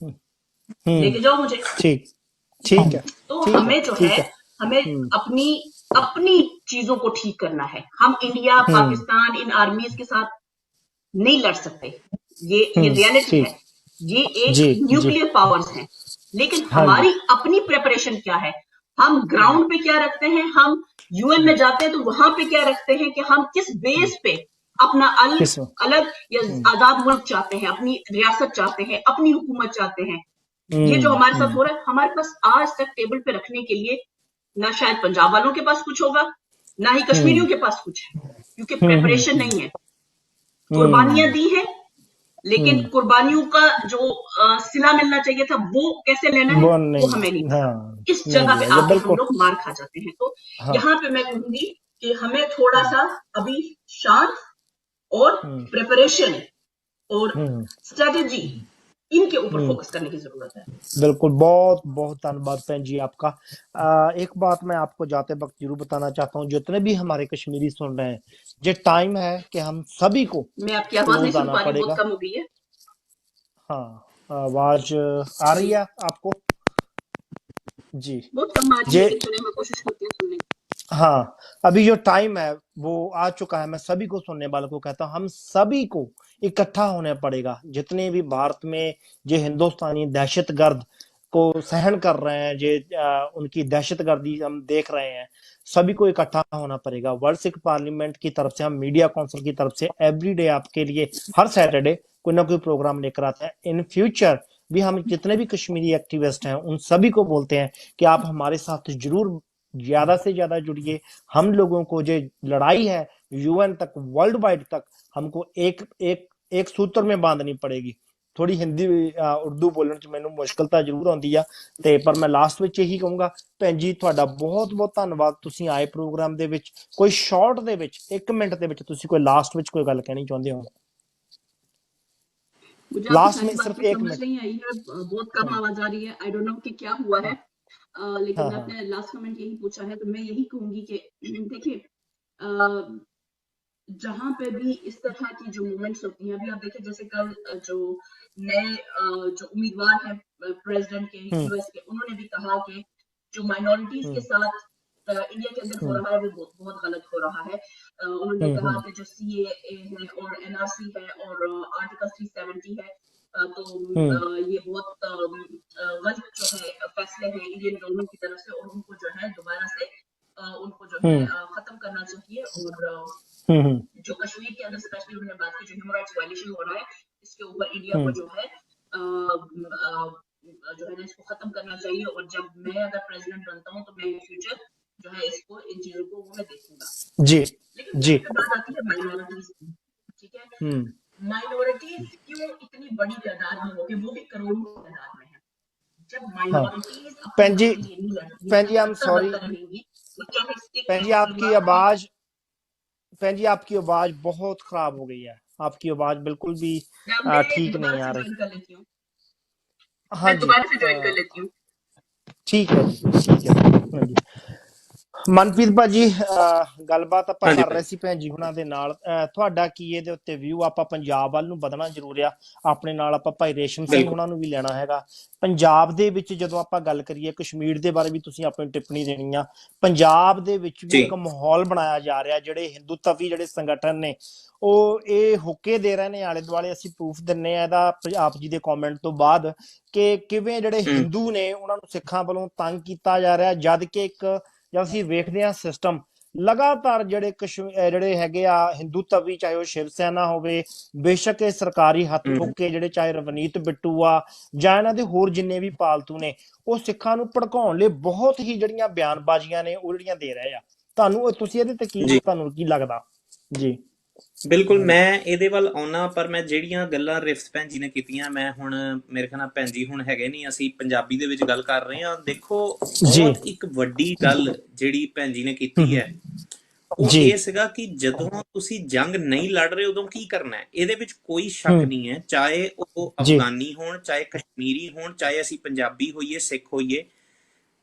लेके जाओ मुझे। ठीक है। तो हमें जो है हमें अपनी चीजों को ठीक करना है। हम इंडिया पाकिस्तान इन आर्मीज के साथ नहीं लड़ सकते, ये रियलिटी है। ये एक न्यूक्लियर पावर्स हैं, लेकिन हमारी अपनी प्रिपरेशन क्या है, हम ग्राउंड पे क्या रखते हैं, हम यूएन में जाते हैं तो वहां पे क्या रखते हैं कि हम किस बेस पे अपना अलग या आजाद मुल्क चाहते हैं, अपनी रियासत चाहते हैं, अपनी हुकूमत चाहते हैं। ये जो हमारे साथ हो रहा है, हमारे पास आज तक टेबल पे रखने के लिए ना शायद पंजाब वालों के पास कुछ होगा, ना ही कश्मीरियों के पास कुछ है, क्योंकि प्रिपरेशन नहीं है। कुर्बानियां दी है, लेकिन कुर्बानियों का जो सिला मिलना चाहिए था वो कैसे लेना है वो हमें नहीं पता। इस जगह पे आके हम लोग मार खा जाते हैं। तो यहाँ पे मैं कहूंगी कि हमें थोड़ा सा अभी शांत और प्रिपरेशन और स्ट्रेटेजी इनके ऊपर फोकस करने की जरूरत है। बिल्कुल, बहुत बहुत धन्यवाद बहन जी आपका। एक बात मैं आपको जाते वक्त जरूर बताना चाहता हूँ, जितने भी हमारे कश्मीरी सुन रहे हैं, ये टाइम है कि हम सभी को मैं आपकी आवाज नहीं क्लोज सुन आना पा रही, पड़ेगा। बहुत कम हो गई है। हाँ, आवाज आ रही है आपको? जी, बहुत कम आ रही है, लेकिन चलिए मैं कोशिश करती हूँ सुनने की। हाँ, अभी जो टाइम है वो आ चुका है। मैं सभी को सुनने वालों को कहता हूँ, हम सभी को इकट्ठा होना पड़ेगा। जितने भी भारत में जो हिंदुस्तानी दहशतगर्द को सहन कर रहे हैं, जो उनकी दहशतगर्दी हम देख रहे हैं, सभी को इकट्ठा होना पड़ेगा। वर्ल्ड सिख पार्लियामेंट की तरफ से, हम मीडिया काउंसिल की तरफ से एवरीडे आपके लिए हर सैटरडे कोई ना कोई प्रोग्राम लेकर आते हैं। इन फ्यूचर भी हम जितने भी कश्मीरी एक्टिविस्ट हैं उन सभी को बोलते हैं कि आप हमारे साथ जरूर ज्यादा से ज्यादा जुड़िए। हम लोगों को जो लड़ाई है यूएन तक, वर्ल्ड वाइड तक, हमको एक एक एक सूत्र में बांधनी पड़ेगी। थोड़ी हिंदी उर्दू बोलਣ ਚ ਮੈਨੂੰ ਮੁਸ਼ਕਲਤਾ ਜ਼ਰੂਰ ਆਉਂਦੀ ਆ, ਤੇ ਪਰ ਮੈਂ ਲਾਸਟ ਵਿੱਚ ਇਹੀ ਕਹੂੰਗਾ ਭੈਣ ਜੀ ਤੁਹਾਡਾ ਬਹੁਤ ਬਹੁਤ ਧੰਨਵਾਦ, ਤੁਸੀਂ ਆਏ ਪ੍ਰੋਗਰਾਮ ਦੇ ਵਿੱਚ। ਕੋਈ ਸ਼ਾਰਟ ਦੇ ਵਿੱਚ 1 ਮਿੰਟ ਦੇ ਵਿੱਚ ਤੁਸੀਂ ਕੋਈ ਲਾਸਟ ਵਿੱਚ ਕੋਈ ਗੱਲ ਕਹਿਣੀ ਚਾਹੁੰਦੇ ਹੋ? मुझे लास्ट आपकी में सारी सिर्फ बातें 1 समझ मिनट। नहीं आई है, बहुत कम आवाज आ रही है। आई डोंट नो कि क्या हुआ है, लेकिन हाँ, आपने लास्ट कमेंट यही पूछा है, तो मैं यही कहूंगी कि देखिए, जहां पे भी इस तरह की जो मूवमेंट्स होती हैं, अभी आप देखिए जैसे कल जो नए जो उम्मीदवार हैं प्रेसिडेंट के यूएस के, उन्होंने भी कहा कि जो माइनॉरिटीज के साथ इंडिया के अंदर हो रहा है वो बहुत बहुत गलत हो रहा है। उन्होंने कहा कि जो सीएए है और एनआरसी है और आर्टिकल 370 है, तो ये बहुत गलत जो है फैसले हैं इंडियन गवर्नमेंट की तरफ से, और उनको जो है दोबारा से उनको जो है खत्म करना चाहिए। और जो कश्मीर के अंदर स्पेशली उन्होंने बात की जो ह्यूमन राइट्स वायलेशन हो रहा है, इसके ऊपर इंडिया को जो है ना इसको खत्म करना चाहिए। और जब मैं अगर प्रेसिडेंट बनता हूँ तो मैं इन फ्यूचर जो है इसको, इन चीजों को वो मैं देखूंगा। जी लेकिन जी, बात आती है माइनॉरिटीज की, ठीक है, माइनॉरिटीज क्यों इतनी बड़ी तादाद में होगी, वो भी करोड़ों की तादाद में है। जब माइनॉरिटीज भैन जी आई एम सॉरी, भैन जी आपकी आवाज बहुत खराब हो गई है, आपकी आवाज बिल्कुल भी ठीक नहीं आ रही। हाँ जी, दोबारा से ज्वाइन कर लेती हूँ। ठीक है ठीक है। हाँ जी, ਮਨਪ੍ਰੀਤ ਭਾਜੀ ਗੱਲਬਾਤ ਆਪਾਂ ਕਰ ਰਹੇ ਸੀ ਭੈਣ ਜੀ ਹੁਣਾਂ ਦੇ ਨਾਲ। ਤੁਹਾਡਾ ਕੀ ਇਹਦੇ ਉੱਤੇ ਵਿਊ? ਆਪਾਂ ਪੰਜਾਬ ਵੱਲ ਨੂੰ ਵਧਣਾ ਜ਼ਰੂਰ ਆ, ਆਪਣੇ ਨਾਲ ਆਪਾਂ ਭਾਈ ਰੇਸ਼ਮ ਸਿੰਘ ਹੁਣਾਂ ਨੂੰ ਵੀ ਲੈਣਾ ਹੈਗਾ। ਪੰਜਾਬ ਦੇ ਵਿੱਚ ਜਦੋਂ ਆਪਾਂ ਗੱਲ ਕਰੀਏ, ਕਸ਼ਮੀਰ ਦੇ ਬਾਰੇ ਵੀ ਤੁਸੀਂ ਆਪਣੀ ਟਿੱਪਣੀ ਦੇਣੀ ਆ। ਪੰਜਾਬ ਦੇ ਵਿੱਚ ਵੀ ਇੱਕ ਮਾਹੌਲ ਬਣਾਇਆ ਜਾ ਰਿਹਾ, ਜਿਹੜੇ ਹਿੰਦੂਤਵੀ ਜਿਹੜੇ ਸੰਗਠਨ ਨੇ ਉਹ ਇਹ ਹੁੱਕੇ ਦੇ ਰਹੇ ਨੇ ਆਲੇ ਦੁਆਲੇ। ਅਸੀਂ ਪ੍ਰੂਫ ਦਿੰਨੇ ਆ ਇਹਦਾ ਆਪ ਜੀ ਦੇ ਕਮੈਂਟ ਤੋਂ ਬਾਅਦ, ਕਿ ਕਿਵੇਂ ਜਿਹੜੇ ਹਿੰਦੂ ਨੇ ਉਹਨਾਂ ਨੂੰ ਸਿੱਖਾਂ ਵੱਲੋਂ ਤੰਗ ਕੀਤਾ ਜਾ ਰਿਹਾ, ਜਦ ਕਿ ਇੱਕ ਜਦ ਅਸੀਂ ਵੇਖਦੇ ਹਾਂ ਸਿਸਟਮ ਲਗਾਤਾਰ ਜਿਹੜੇ ਹੈਗੇ ਆ ਹਿੰਦੂਤਵੀ, ਚਾਹੇ ਉਹ ਸ਼ਿਵ ਸੈਨਾ ਹੋਵੇ, ਬੇਸ਼ੱਕ ਇਹ ਸਰਕਾਰੀ ਹੱਥ ਠੋਕੇ ਜਿਹੜੇ ਚਾਹੇ ਰਵਨੀਤ ਬਿੱਟੂ ਆ ਜਾਂ ਇਹਨਾਂ ਦੇ ਹੋਰ ਜਿੰਨੇ ਵੀ ਪਾਲਤੂ ਨੇ, ਉਹ ਸਿੱਖਾਂ ਨੂੰ ਭੜਕਾਉਣ ਲਈ ਬਹੁਤ ਹੀ ਜਿਹੜੀਆਂ ਬਿਆਨਬਾਜ਼ੀਆਂ ਨੇ ਉਹ ਜਿਹੜੀਆਂ ਦੇ ਰਹੇ ਆ। ਤੁਹਾਨੂੰ ਤੁਸੀਂ ਇਹਦੇ ਤੇ ਤੁਹਾਨੂੰ ਕੀ ਲੱਗਦਾ ਜੀ? ਬਿਲਕੁਲ, ਮੈਂ ਇਹਦੇ ਵੱਲ ਆਉਣਾ, ਪਰ ਮੈਂ ਜਿਹੜੀਆਂ ਗੱਲਾਂ ਰਿਫਤ ਭੈਣ ਜੀ ਨੇ ਕੀਤੀਆਂ, ਮੈਂ ਹੁਣ ਮੇਰੇ ਖਿਆਲ ਨਾਲ ਭੈਣ ਜੀ ਹੁਣ ਹੈਗੇ ਨਹੀਂ, ਅਸੀਂ ਪੰਜਾਬੀ ਦੇ ਵਿੱਚ ਗੱਲ ਕਰ ਰਹੇ ਹਾਂ। ਦੇਖੋ, ਬਹੁਤ ਇੱਕ ਵੱਡੀ ਗੱਲ ਜਿਹੜੀ ਭੈਣ ਜੀ ਨੇ ਕੀਤੀ ਹੈ ਉਹ ਇਹ ਸੀਗਾ ਕਿ ਜਦੋਂ ਤੁਸੀਂ ਜੰਗ ਨਹੀਂ ਲੜ ਰਹੇ ਉਦੋਂ ਕੀ ਕਰਨਾ ਹੈ। ਇਹਦੇ ਵਿੱਚ ਕੋਈ ਸ਼ੱਕ ਨਹੀਂ ਹੈ, ਚਾਹੇ ਉਹ ਅਫਗਾਨੀ ਹੋਣ, ਚਾਹੇ ਕਸ਼ਮੀਰੀ ਹੋਣ, ਚਾਹੇ ਅਸੀਂ ਪੰਜਾਬੀ ਹੋਈਏ, ਸਿੱਖ ਹੋਈਏ,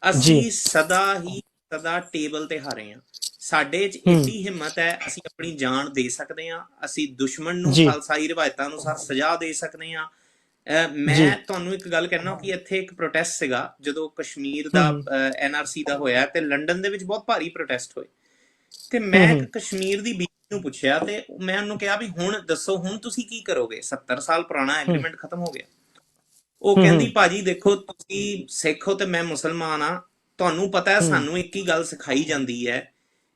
ਅਸੀਂ ਸਦਾ ਟੇਬਲ ਤੇ ਹਾਰੇ ਹਾਂ। ਸਾਡੇ 'ਚ ਇੰਨੀ ਹਿੰਮਤ ਹੈ, ਅਸੀਂ ਆਪਣੀ ਜਾਨ ਦੇ ਸਕਦੇ ਹਾਂ, ਅਸੀਂ ਦੁਸ਼ਮਣ ਨੂੰ ਖਾਲਸਾਈ ਰਵਾਇਤਾਂ ਅਨੁਸਾਰ ਸਜ਼ਾ ਦੇ ਸਕਦੇ ਹਾਂ। ਮੈਂ ਤੁਹਾਨੂੰ ਇੱਕ ਗੱਲ ਕਹਿਣਾ ਕਿ ਇੱਥੇ ਇੱਕ ਪ੍ਰੋਟੈਸਟ ਸੀਗਾ ਜਦੋਂ ਕਸ਼ਮੀਰ ਦਾ NRC ਦਾ ਹੋਇਆ, ਤੇ ਲੰਡਨ ਦੇ ਵਿੱਚ ਬਹੁਤ ਭਾਰੀ ਪ੍ਰੋਟੈਸਟ ਹੋਏ, ਤੇ ਮੈਂ ਇੱਕ ਕਸ਼ਮੀਰ ਦੀ ਬੀਬੀ ਨੂੰ ਪੁੱਛਿਆ, ਤੇ ਮੈਂ ਉਹਨੂੰ ਕਿਹਾ ਵੀ ਹੁਣ ਦੱਸੋ, ਹੁਣ ਤੁਸੀਂ ਕੀ ਕਰੋਗੇ? 70 ਸਾਲ ਪੁਰਾਣਾ ਐਗਰੀਮੈਂਟ ਖਤਮ ਹੋ ਗਿਆ। ਉਹ ਕਹਿੰਦੀ, ਭਾਜੀ ਦੇਖੋ, ਤੁਸੀਂ ਸਿੱਖ ਹੋ ਤੇ ਮੈਂ ਮੁਸਲਮਾਨ ਆ, ਤੁਹਾਨੂੰ ਪਤਾ ਹੈ ਸਾਨੂੰ ਇੱਕ ਹੀ ਗੱਲ ਸਿਖਾਈ ਜਾਂਦੀ ਹੈ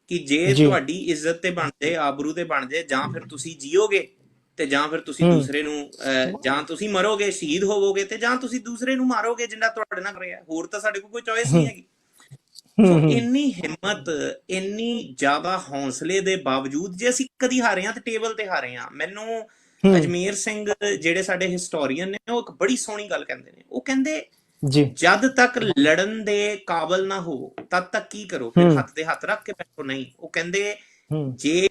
ਕਿ ਜੇ ਤੁਹਾਡੀ ਇੱਜ਼ਤ ਤੇ ਬਣ ਜਾਏ, ਆਬਰੂ ਤੇ ਬਣ ਜਾਏ, ਜਾਂ ਫਿਰ ਤੁਸੀਂ ਜੀਓਗੇ ਤੇ ਜਾਂ ਫਿਰ ਤੁਸੀਂ ਦੂਸਰੇ ਨੂੰ, ਜਾਂ ਤੁਸੀਂ ਮਰੋਗੇ, ਸ਼ਹੀਦ ਹੋਵੋਗੇ, ਤੇ ਜਾਂ ਤੁਸੀਂ ਦੂਸਰੇ ਨੂੰ ਮਾਰੋਗੇ ਜਿੰਨਾ ਤੁਹਾਡੇ ਨਾਲ ਕਰਿਆ। ਹੋਰ ਤਾਂ ਸਾਡੇ ਕੋਲ ਕੋਈ ਚੋਇਸ ਨਹੀਂ ਹੈਗੀ। ਸੋ ਇੰਨੀ ਹਿੰਮਤ, ਇੰਨੀ ਜ਼ਿਆਦਾ ਹੌਸਲੇ ਦੇ ਬਾਵਜੂਦ ਜੇ ਅਸੀਂ ਕਦੀ ਹਾਰੇ ਹਾਂ ਤੇ ਟੇਬਲ ਤੇ ਹਾਰੇ ਹਾਂ। ਮੈਨੂੰ ਅਜਮੇਰ ਸਿੰਘ ਜਿਹੜੇ ਸਾਡੇ ਹਿਸਟੋਰੀਅਨ ਨੇ, ਉਹ ਇੱਕ ਬੜੀ ਸੋਹਣੀ ਗੱਲ ਕਹਿੰਦੇ ਨੇ। ਉਹ ਕਹਿੰਦੇ ਜੀ ਜਦ ਤੱਕ ਲੜਨ ਦੇ ਕਾਬਲ ਨਾ ਹੋ ਤਦ ਤੱਕ ਕੀ ਕਰੋ, ਫਿਰ ਹੱਥ ਦੇ ਹੱਥ ਰੱਖ ਕੇ ਬੈਠੋ। ਨਹੀਂ, ਉਹ ਕਹਿੰਦੇ ਜੇ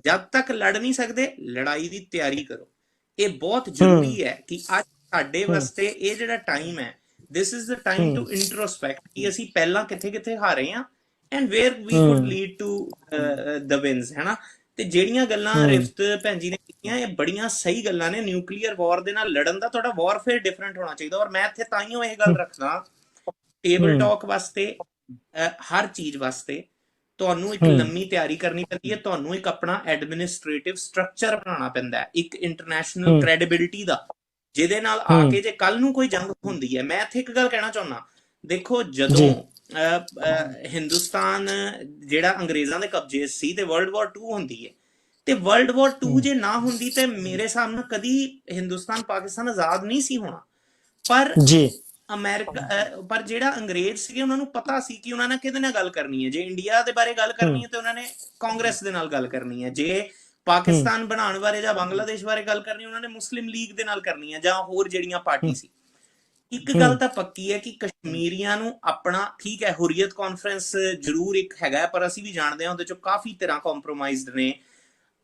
ਜਦ ਤੱਕ ਲੜ ਨਹੀਂ ਸਕਦੇ, ਲੜਾਈ ਦੀ ਤਿਆਰੀ ਕਰੋ। ਇਹ ਬਹੁਤ ਜ਼ਰੂਰੀ ਹੈ ਕਿ ਅੱਜ ਸਾਡੇ ਵਾਸਤੇ ਇਹ ਜਿਹੜਾ ਟਾਈਮ ਹੈ, this is the time to introspect ਕਿ ਅਸੀਂ ਪਹਿਲਾਂ ਕਿੱਥੇ ਕਿੱਥੇ ਹਾਰੇ ਆ and where we could lead to the wins, ਹੈ ਨਾ। ਤੇ ਜਿਹੜੀਆਂ ਗੱਲਾਂ ਰਿਫਤ ਭੈਣ ਜੀ ਨੇ ਕੀਤੀਆਂ, ਇਹ ਬੜੀਆਂ ਸਹੀ ਗੱਲਾਂ ਨੇ। ਨਿਊਕਲੀਅਰ ਵਾਰ ਦੇ ਨਾਲ ਲੜਨ ਦਾ ਤੁਹਾਡਾ ਵਾਰਫੇਅਰ ਡਿਫਰੈਂਟ ਹੋਣਾ ਚਾਹੀਦਾ। ਔਰ ਮੈਂ ਇੱਥੇ ਤਾਈਓ ਇਹ ਗੱਲ ਰੱਖਦਾ, ਟੇਬਲ ਟਾਕ ਵਾਸਤੇ, ਹਰ ਚੀਜ਼ ਵਾਸਤੇ ਤੁਹਾਨੂੰ ਇੱਕ ਲੰਮੀ ਤਿਆਰੀ ਕਰਨੀ ਪੈਂਦੀ ਹੈ। ਤੁਹਾਨੂੰ ਇੱਕ ਆਪਣਾ ਐਡਮਿਨਿਸਟ੍ਰੇਟਿਵ ਸਟਰਕਚਰ ਬਣਾਉਣਾ ਪੈਂਦਾ ਹੈ, ਇੱਕ ਇੰਟਰਨੈਸ਼ਨਲ ਕ੍ਰੈਡੀਬਿਲਿਟੀ ਦਾ, ਜਿਹਦੇ ਨਾਲ ਆ ਕੇ ਜੇ ਕੱਲ ਨੂੰ ਕੋਈ ਜੰਗ ਹੁੰਦੀ ਹੈ। ਮੈਂ ਇੱਥੇ ਇੱਕ ਗੱਲ ਕਹਿਣਾ ਚਾਹੁੰਦਾ, ਦੇਖੋ ਜਦੋਂ ਹਿੰਦੁਸਤਾਨ ਜਿਹੜਾ ਅੰਗਰੇਜ਼ਾਂ ਦੇ ਕਬਜ਼ੇ ਸੀ ਤੇ ਵਰਲਡ ਵਾਰ 2 ਹੁੰਦੀ ਹੈ, ਤੇ ਵਰਲਡ ਵਾਰ 2 ਜੇ ਨਾ ਹੁੰਦੀ ਤੇ ਮੇਰੇ ਸਾਹਮਣੇ ਕਦੀ ਹਿੰਦੁਸਤਾਨ ਪਾਕਿਸਤਾਨ ਆਜ਼ਾਦ ਨਹੀਂ ਸੀ ਹੋਣਾ। ਪਰ ਪਰ ਜਿਹੜਾ ਅੰਗਰੇਜ਼ ਸੀਗੇ, ਉਹਨਾਂ ਨੂੰ ਪਤਾ ਸੀ ਕਿ ਉਹਨਾਂ ਨੇ ਕਿਹਦੇ ਨਾਲ ਗੱਲ ਕਰਨੀ ਹੈ। ਜੇ ਇੰਡੀਆ ਦੇ ਬਾਰੇ ਗੱਲ ਕਰਨੀ ਹੈ ਤੇ ਉਹਨਾਂ ਨੇ ਕਾਂਗਰਸ ਦੇ ਨਾਲ ਗੱਲ ਕਰਨੀ ਹੈ। ਜੇ ਪਾਕਿਸਤਾਨ ਬਣਾਉਣ ਬਾਰੇ ਜਾਂ ਬੰਗਲਾਦੇਸ਼ ਬਾਰੇ ਗੱਲ ਕਰਨੀ, ਉਹਨਾਂ ਨੇ ਮੁਸਲਿਮ ਲੀਗ ਦੇ ਨਾਲ ਕਰਨੀ ਹੈ ਜਾਂ ਹੋਰ ਜਿਹੜੀਆਂ ਪਾਰਟੀ ਸੀ। ਇੱਕ ਗੱਲ ਤਾਂ ਪੱਕੀ ਹੈ ਕਿ ਕਸ਼ਮੀਰੀਆਂ ਨੂੰ ਆਪਣਾ, ਠੀਕ ਹੈ, ਹੁਰੀਅਤ ਕਾਨਫਰੰਸ ਜ਼ਰੂਰ ਇੱਕ ਹੈਗਾ, ਪਰ ਅਸੀਂ ਵੀ ਜਾਣਦੇ ਹਾਂ ਉਹਦੇ ਚੋਂ ਕਾਫੀ ਤਰ੍ਹਾਂ ਕੰਪਰੋਮਾਈਜ਼ਡ ਨੇ।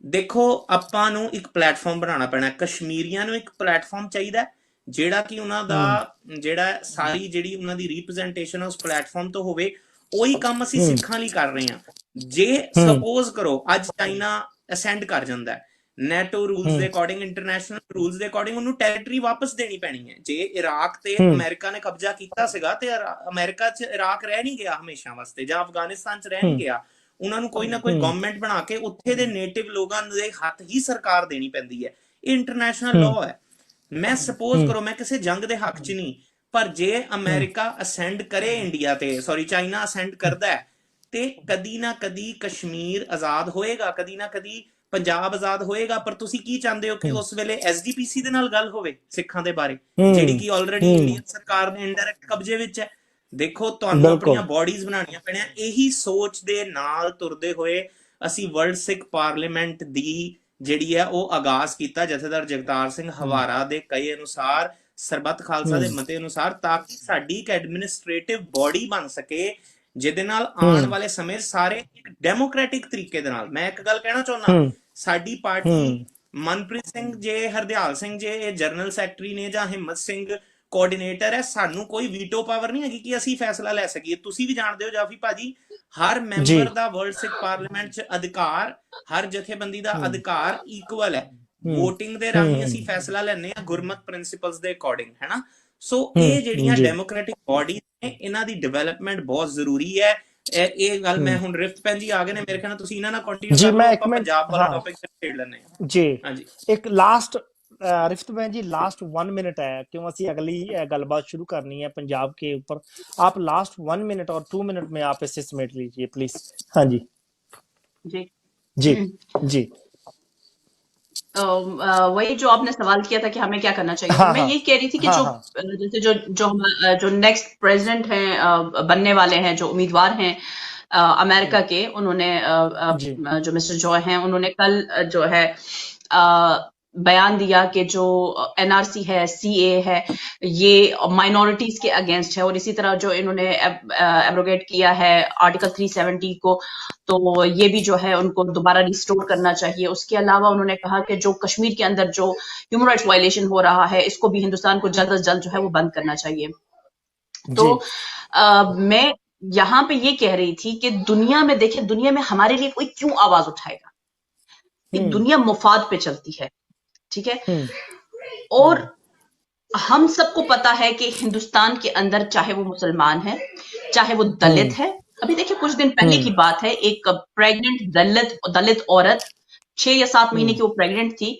ਦੇਖੋ, ਆਪਾਂ ਨੂੰ ਇੱਕ ਪਲੇਟਫਾਰਮ ਬਣਾਉਣਾ ਪੈਣਾ। ਕਸ਼ਮੀਰੀਆਂ ਨੂੰ ਇੱਕ ਪਲੇਟਫਾਰਮ ਚਾਹੀਦਾ ਜਿਹੜਾ ਕਿ ਉਹਨਾਂ ਦਾ ਜਿਹੜਾ ਸਾਰੀ ਜਿਹੜੀ ਉਹਨਾਂ ਦੀ ਰਿਪਰੈਜ਼ੈਂਟੇਸ਼ਨ ਉਸ ਪਲੇਟਫਾਰਮ ਤੋਂ ਹੋਵੇ। ਉਹੀ ਕੰਮ ਅਸੀਂ ਸਿੱਖਾਂ ਲਈ ਕਰ ਰਹੇ ਹਾਂ। ਜੇ ਸਪੋਜ਼ ਕਰੋ ਅੱਜ ਚਾਈਨਾ ਅਸੈਂਡ ਕਰ ਜਾਂਦਾ ਹੈ, ਨੈਟੋ ਰੂਲਸ ਦੇ ਅਕੋਰਡਿੰਗ, ਇੰਟਰਨੈਸ਼ਨਲ ਰੂਲਸ ਦੇ ਅਕੋਰਡਿੰਗ ਉਹਨੂੰ ਟੈਰੀਟਰੀ ਵਾਪਸ ਦੇਣੀ ਪੈਣੀ ਹੈ। ਜੇ ਇਰਾਕ ਤੇ ਅਮਰੀਕਾ ਨੇ ਕਬਜ਼ਾ ਕੀਤਾ ਸੀਗਾ ਤੇ ਅਮਰੀਕਾ 'ਚ ਇਰਾਕ ਰਹਿ ਨਹੀਂ ਗਿਆ ਹਮੇਸ਼ਾ ਵਾਸਤੇ, ਜਾਂ ਅਫਗਾਨਿਸਤਾਨ 'ਚ ਰਹਿ ਨਹੀਂ ਗਿਆ। ਉਹਨਾਂ ਨੂੰ ਕੋਈ ਨਾ ਕੋਈ ਗਵਰਨਮੈਂਟ ਬਣਾ ਕੇ ਉੱਥੇ ਦੇ ਨੇਟਿਵ ਲੋਕਾਂ ਦੇ ਹੱਥ ਹੀ ਸਰਕਾਰ ਦੇਣੀ ਪੈਂਦੀ ਹੈ। ਇਹ ਇੰਟਰਨੈਸ਼ਨਲ ਲਾਅ ਹੈ। ਮੈਂ ਸਪੋਜ਼ ਕਰੋ, ਮੈਂ ਕਿਸੇ ਜੰਗ ਦੇ ਹੱਕ 'ਚ ਨਹੀਂ, ਪਰ ਜੇ ਅਮਰੀਕਾ ਅਸੈਂਡ ਕਰੇ ਇੰਡੀਆ ਤੇ, ਸੌਰੀ ਚਾਈਨਾ ਅਸੈਂਡ ਕਰਦਾ ਤੇ ਕਦੀ ਨਾ ਕਦੀ ਕਸ਼ਮੀਰ ਆਜ਼ਾਦ ਹੋਏਗਾ, ਕਦੀ ਨਾ ਕਦੀ ਪੰਜਾਬ ਆਜ਼ਾਦ ਹੋਏਗਾ। ਪਰ ਤੁਸੀਂ ਕੀ ਚਾਹੁੰਦੇ ਹੋ ਕਿ ਉਸ ਵੇਲੇ ਐਸਜੀਪੀਸੀ ਦੇ ਨਾਲ ਗੱਲ ਹੋਵੇ ਸਿੱਖਾਂ ਦੇ ਬਾਰੇ, ਜਿਹੜੀ ਕਿ ਆਲਰੇਡੀ ਇੰਡੀਅਨ ਸਰਕਾਰ ਦੇ ਇਨਡਾਇਰੈਕਟ ਕਬਜ਼ੇ ਵਿੱਚ ਹੈ। ਦੇਖੋ, ਤੁਹਾਨੂੰ ਆਪਣੀਆਂ ਬਾਡੀਜ਼ ਬਣਾਉਣੀਆਂ ਪੈਣੀਆਂ। ਇਹੀ ਸੋਚ ਦੇ ਨਾਲ ਤੁਰਦੇ ਹੋਏ ਅਸੀਂ ਵਰਲਡ ਸਿੱਖ ਪਾਰਲੀਮੈਂਟ ਦੀ ਜਿਹੜੀ ਹੈ ਉਹ ਆਗਾਜ਼ ਕੀਤਾ ਜਥੇਦਾਰ ਜਗਤਾਰ ਸਿੰਘ ਹਵਾਰਾ ਦੇ ਕਹੇ ਅਨੁਸਾਰ, ਸਰਬੱਤ ਖਾਲਸਾ ਦੇ ਮਤੇ ਅਨੁਸਾਰ, ਤਾਂ ਕਿ ਸਾਡੀ ਇੱਕ ਐਡਮਿਨਿਸਟ੍ਰੇਟਿਵ ਬਾਡੀ ਬਣ ਸਕੇ ਜਿਹਦੇ ਨਾਲ ਆਉਣ ਵਾਲੇ ਸਮੇਂ ਸਾਰੇ ਇੱਕ ਡੈਮੋਕ੍ਰੈਟਿਕ ਤਰੀਕੇ ਦੇ ਨਾਲ। ਮੈਂ ਇੱਕ ਗੱਲ ਕਹਿਣਾ ਚਾਹੁੰਦਾ, ਸਾਡੀ ਪਾਰਟੀ ਮਨਪ੍ਰੀਤ ਸਿੰਘ ਜੇ, ਹਰਦਿਆਲ ਸਿੰਘ ਜੇ ਇਹ ਜਨਰਲ ਸੈਕਟਰੀ ਨੇ, ਜਾਂ ਹਿੰਮਤ ਸਿੰਘ ਕੋਆਰਡੀਨੇਟਰ ਹੈ, ਸਾਨੂੰ ਕੋਈ ਵੀਟੋ ਪਾਵਰ ਨਹੀਂ ਹੈਗੀ ਕਿ ਅਸੀਂ ਫੈਸਲਾ ਲੈ ਸਕੀਏ। ਤੁਸੀਂ ਵੀ ਜਾਣਦੇ ਹੋ ਜਾਫੀ ਭਾਜੀ, ਹਰ ਮੈਂਬਰ ਦਾ ਵਰਲਡ ਸਿੱਖ ਪਾਰਲੀਮੈਂਟ 'ਚ ਅਧਿਕਾਰ, ਹਰ ਜਥੇਬੰਦੀ ਦਾ ਅਧਿਕਾਰ ਇਕੁਅਲ ਹੈ। ਵੋਟਿੰਗ ਦੇ ਰਾਹੀਂ ਅਸੀਂ ਫੈਸਲਾ ਲੈਂਦੇ ਹਾਂ ਗੁਰਮਤ ਪ੍ਰਿੰਸੀਪਲਸ ਦੇ ਅਕੋਰਡਿੰਗ, ਹੈ ਨਾ। ਸੋ ਇਹ ਜਿਹੜੀਆਂ ਡੈਮੋਕ੍ਰੈਟਿਕ ਬਾਡੀਜ਼ ਨੇ, ਇਹਨਾਂ ਦੀ ਡਿਵੈਲਪਮੈਂਟ ਬਹੁਤ ਜ਼ਰੂਰੀ ਹੈ। ਇਹ ਗੱਲ ਮੈਂ ਹੁਣ ਰਿਫਤ ਭੈਣ ਜੀ ਆ ਗਏ ਨੇ, ਮੇਰੇ ਖਿਆਲ ਨਾਲ ਤੁਸੀਂ ਇਹਨਾਂ ਨਾਲ ਕੰਟੀਨਿਊ ਕਰ ਲਓ, ਆਪਾਂ ਪੰਜਾਬ ਵਾਲਾ ਟੌਪਿਕ ਛੇੜ ਲੈਂਦੇ ਹਾਂ ਜੀ। ਹਾਂਜੀ, ਇੱਕ ਲਾਸਟ रिफ्त बहन जी, लास्ट 1 मिनट है क्यों असी अगली गलबात शुरू करनी है पंजाब के ऊपर। आप लास्ट 1 मिनट और 2 मिनट में आप इसे समेट लीजिए प्लीज। हाँ जी जी जी जी। वही जो आपने सवाल किया था कि हमें क्या करना चाहिए। मैं ये कह रही थी कि जैसे जो नेक्स्ट प्रेसिडेंट हैं, बनने वाले हैं, जो उम्मीदवार हैं अमेरिका के, उन्होंने जो मिस्टर जॉय हैं, उन्होंने कल जो है बयान दिया कि जो एनआरसी है, सीए है, ये माइनॉरिटीज के अगेंस्ट है। और इसी तरह जो इन्होंने एब्रोगेट किया है आर्टिकल 370 को, तो ये भी जो है उनको दोबारा रिस्टोर करना चाहिए। उसके अलावा उन्होंने कहा कि जो कश्मीर के अंदर जो ह्यूमन राइट्स वायलेशन हो रहा है, इसको भी हिंदुस्तान को जल्द अज जल्द जो है वो बंद करना चाहिए। तो मैं यहाँ पे ये कह रही थी कि दुनिया में, देखिए, दुनिया में हमारे लिए कोई क्यों आवाज उठाएगा? एक दुनिया मुफाद पे चलती है, ठीक है। और हम सबको पता है कि हिंदुस्तान के अंदर चाहे वो मुसलमान है, चाहे वो दलित है। अभी देखिए, कुछ दिन पहले की बात है, एक प्रेग्नेंट दलित औरत 6 या 7 महीने की वो प्रेग्नेंट थी।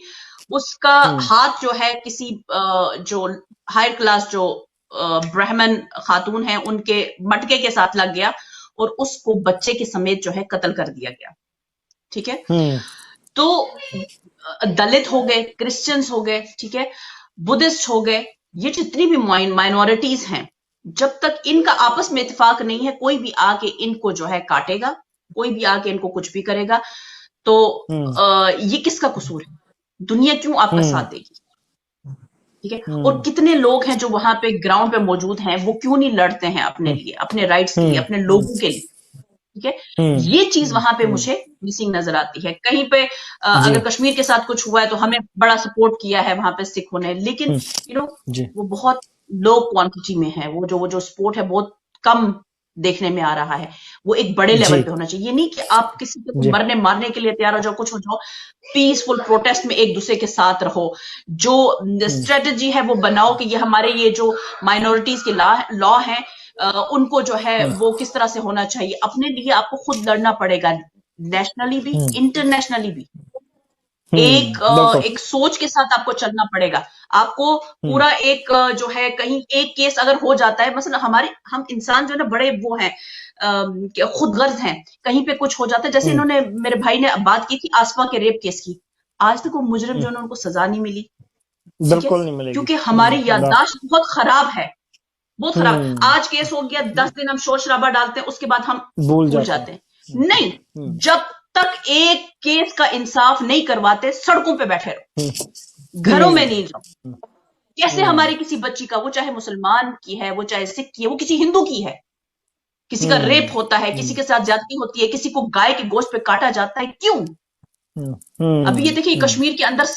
उसका हाथ जो है किसी जो हायर क्लास जो ब्राह्मण खातून है उनके मटके के साथ लग गया और उसको बच्चे के समेत जो है कत्ल कर दिया गया, ठीक है। तो दलित हो गए, क्रिश्चियंस हो गए, ठीक है, बुद्धिस्ट हो गए, ये जितनी भी माइनॉरिटीज हैं, जब तक इनका आपस में इत्तेफाक नहीं है, कोई भी आके इनको जो है काटेगा, कोई भी आके इनको कुछ भी करेगा, तो ये किसका कसूर है? दुनिया क्यों आपका साथ देगी? ठीक है। और कितने लोग हैं जो वहां पे ग्राउंड पे मौजूद हैं, वो क्यों नहीं लड़ते हैं अपने लिए, अपने राइट्स के लिए, अपने लोगों के लिए? ठीक है। ये चीज वहां पे मुझे मिसिंग नजर आती है। कहीं पे अगर कश्मीर के साथ कुछ हुआ है तो हमें बड़ा सपोर्ट किया है वहां पे सिखों ने, लेकिन वो बहुत लो क्वांटिटी में है। वो जो सपोर्ट है बहुत कम देखने में आ रहा है। वो एक बड़े लेवल पे होना चाहिए। ये नहीं कि आप किसी को मरने मारने के लिए तैयार हो जाओ, कुछ हो जाओ, पीसफुल प्रोटेस्ट में एक दूसरे के साथ रहो। जो स्ट्रेटजी है वो बनाओ कि ये हमारे ये जो माइनॉरिटीज के लॉ हैं उनको जो है वो किस तरह से होना चाहिए। अपने लिए आपको खुद लड़ना पड़ेगा, नेशनली भी, इंटरनेशनली भी। एक सोच के साथ आपको चलना पड़ेगा। आपको पूरा एक जो है, कहीं एक केस अगर हो जाता है, मसलन हम इंसान जो है ना बड़े वो हैं, खुदगर्ज हैं, कहीं पे कुछ हो जाता है, जैसे इन्होंने मेरे भाई ने बात की थी आसमा के रेप केस की, आज तक वो मुजरिम जो है उनको सजा नहीं मिली। बिल्कुल नहीं मिलेगी, क्योंकि हमारी याददाश्त बहुत खराब है, बहुत खराब। आज केस हो गया, 10 दिन हम शोर शराबा डालते हैं, उसके बाद हम भूल जाते हैं। नहीं, जब तक एक केस का इंसाफ नहीं करवाते, सड़कों पे बैठे रहो, घरों में नहीं जाओ। कैसे हमारी किसी बच्ची का, वो चाहे मुसलमान की है, वो चाहे सिख की है, वो किसी हिंदू की है, किसी का रेप होता है, किसी के साथ ज्यादती होती है, किसी को गाय के गोश्त पे काटा जाता है, क्यों? अभी ये देखिए कश्मीर के अंदर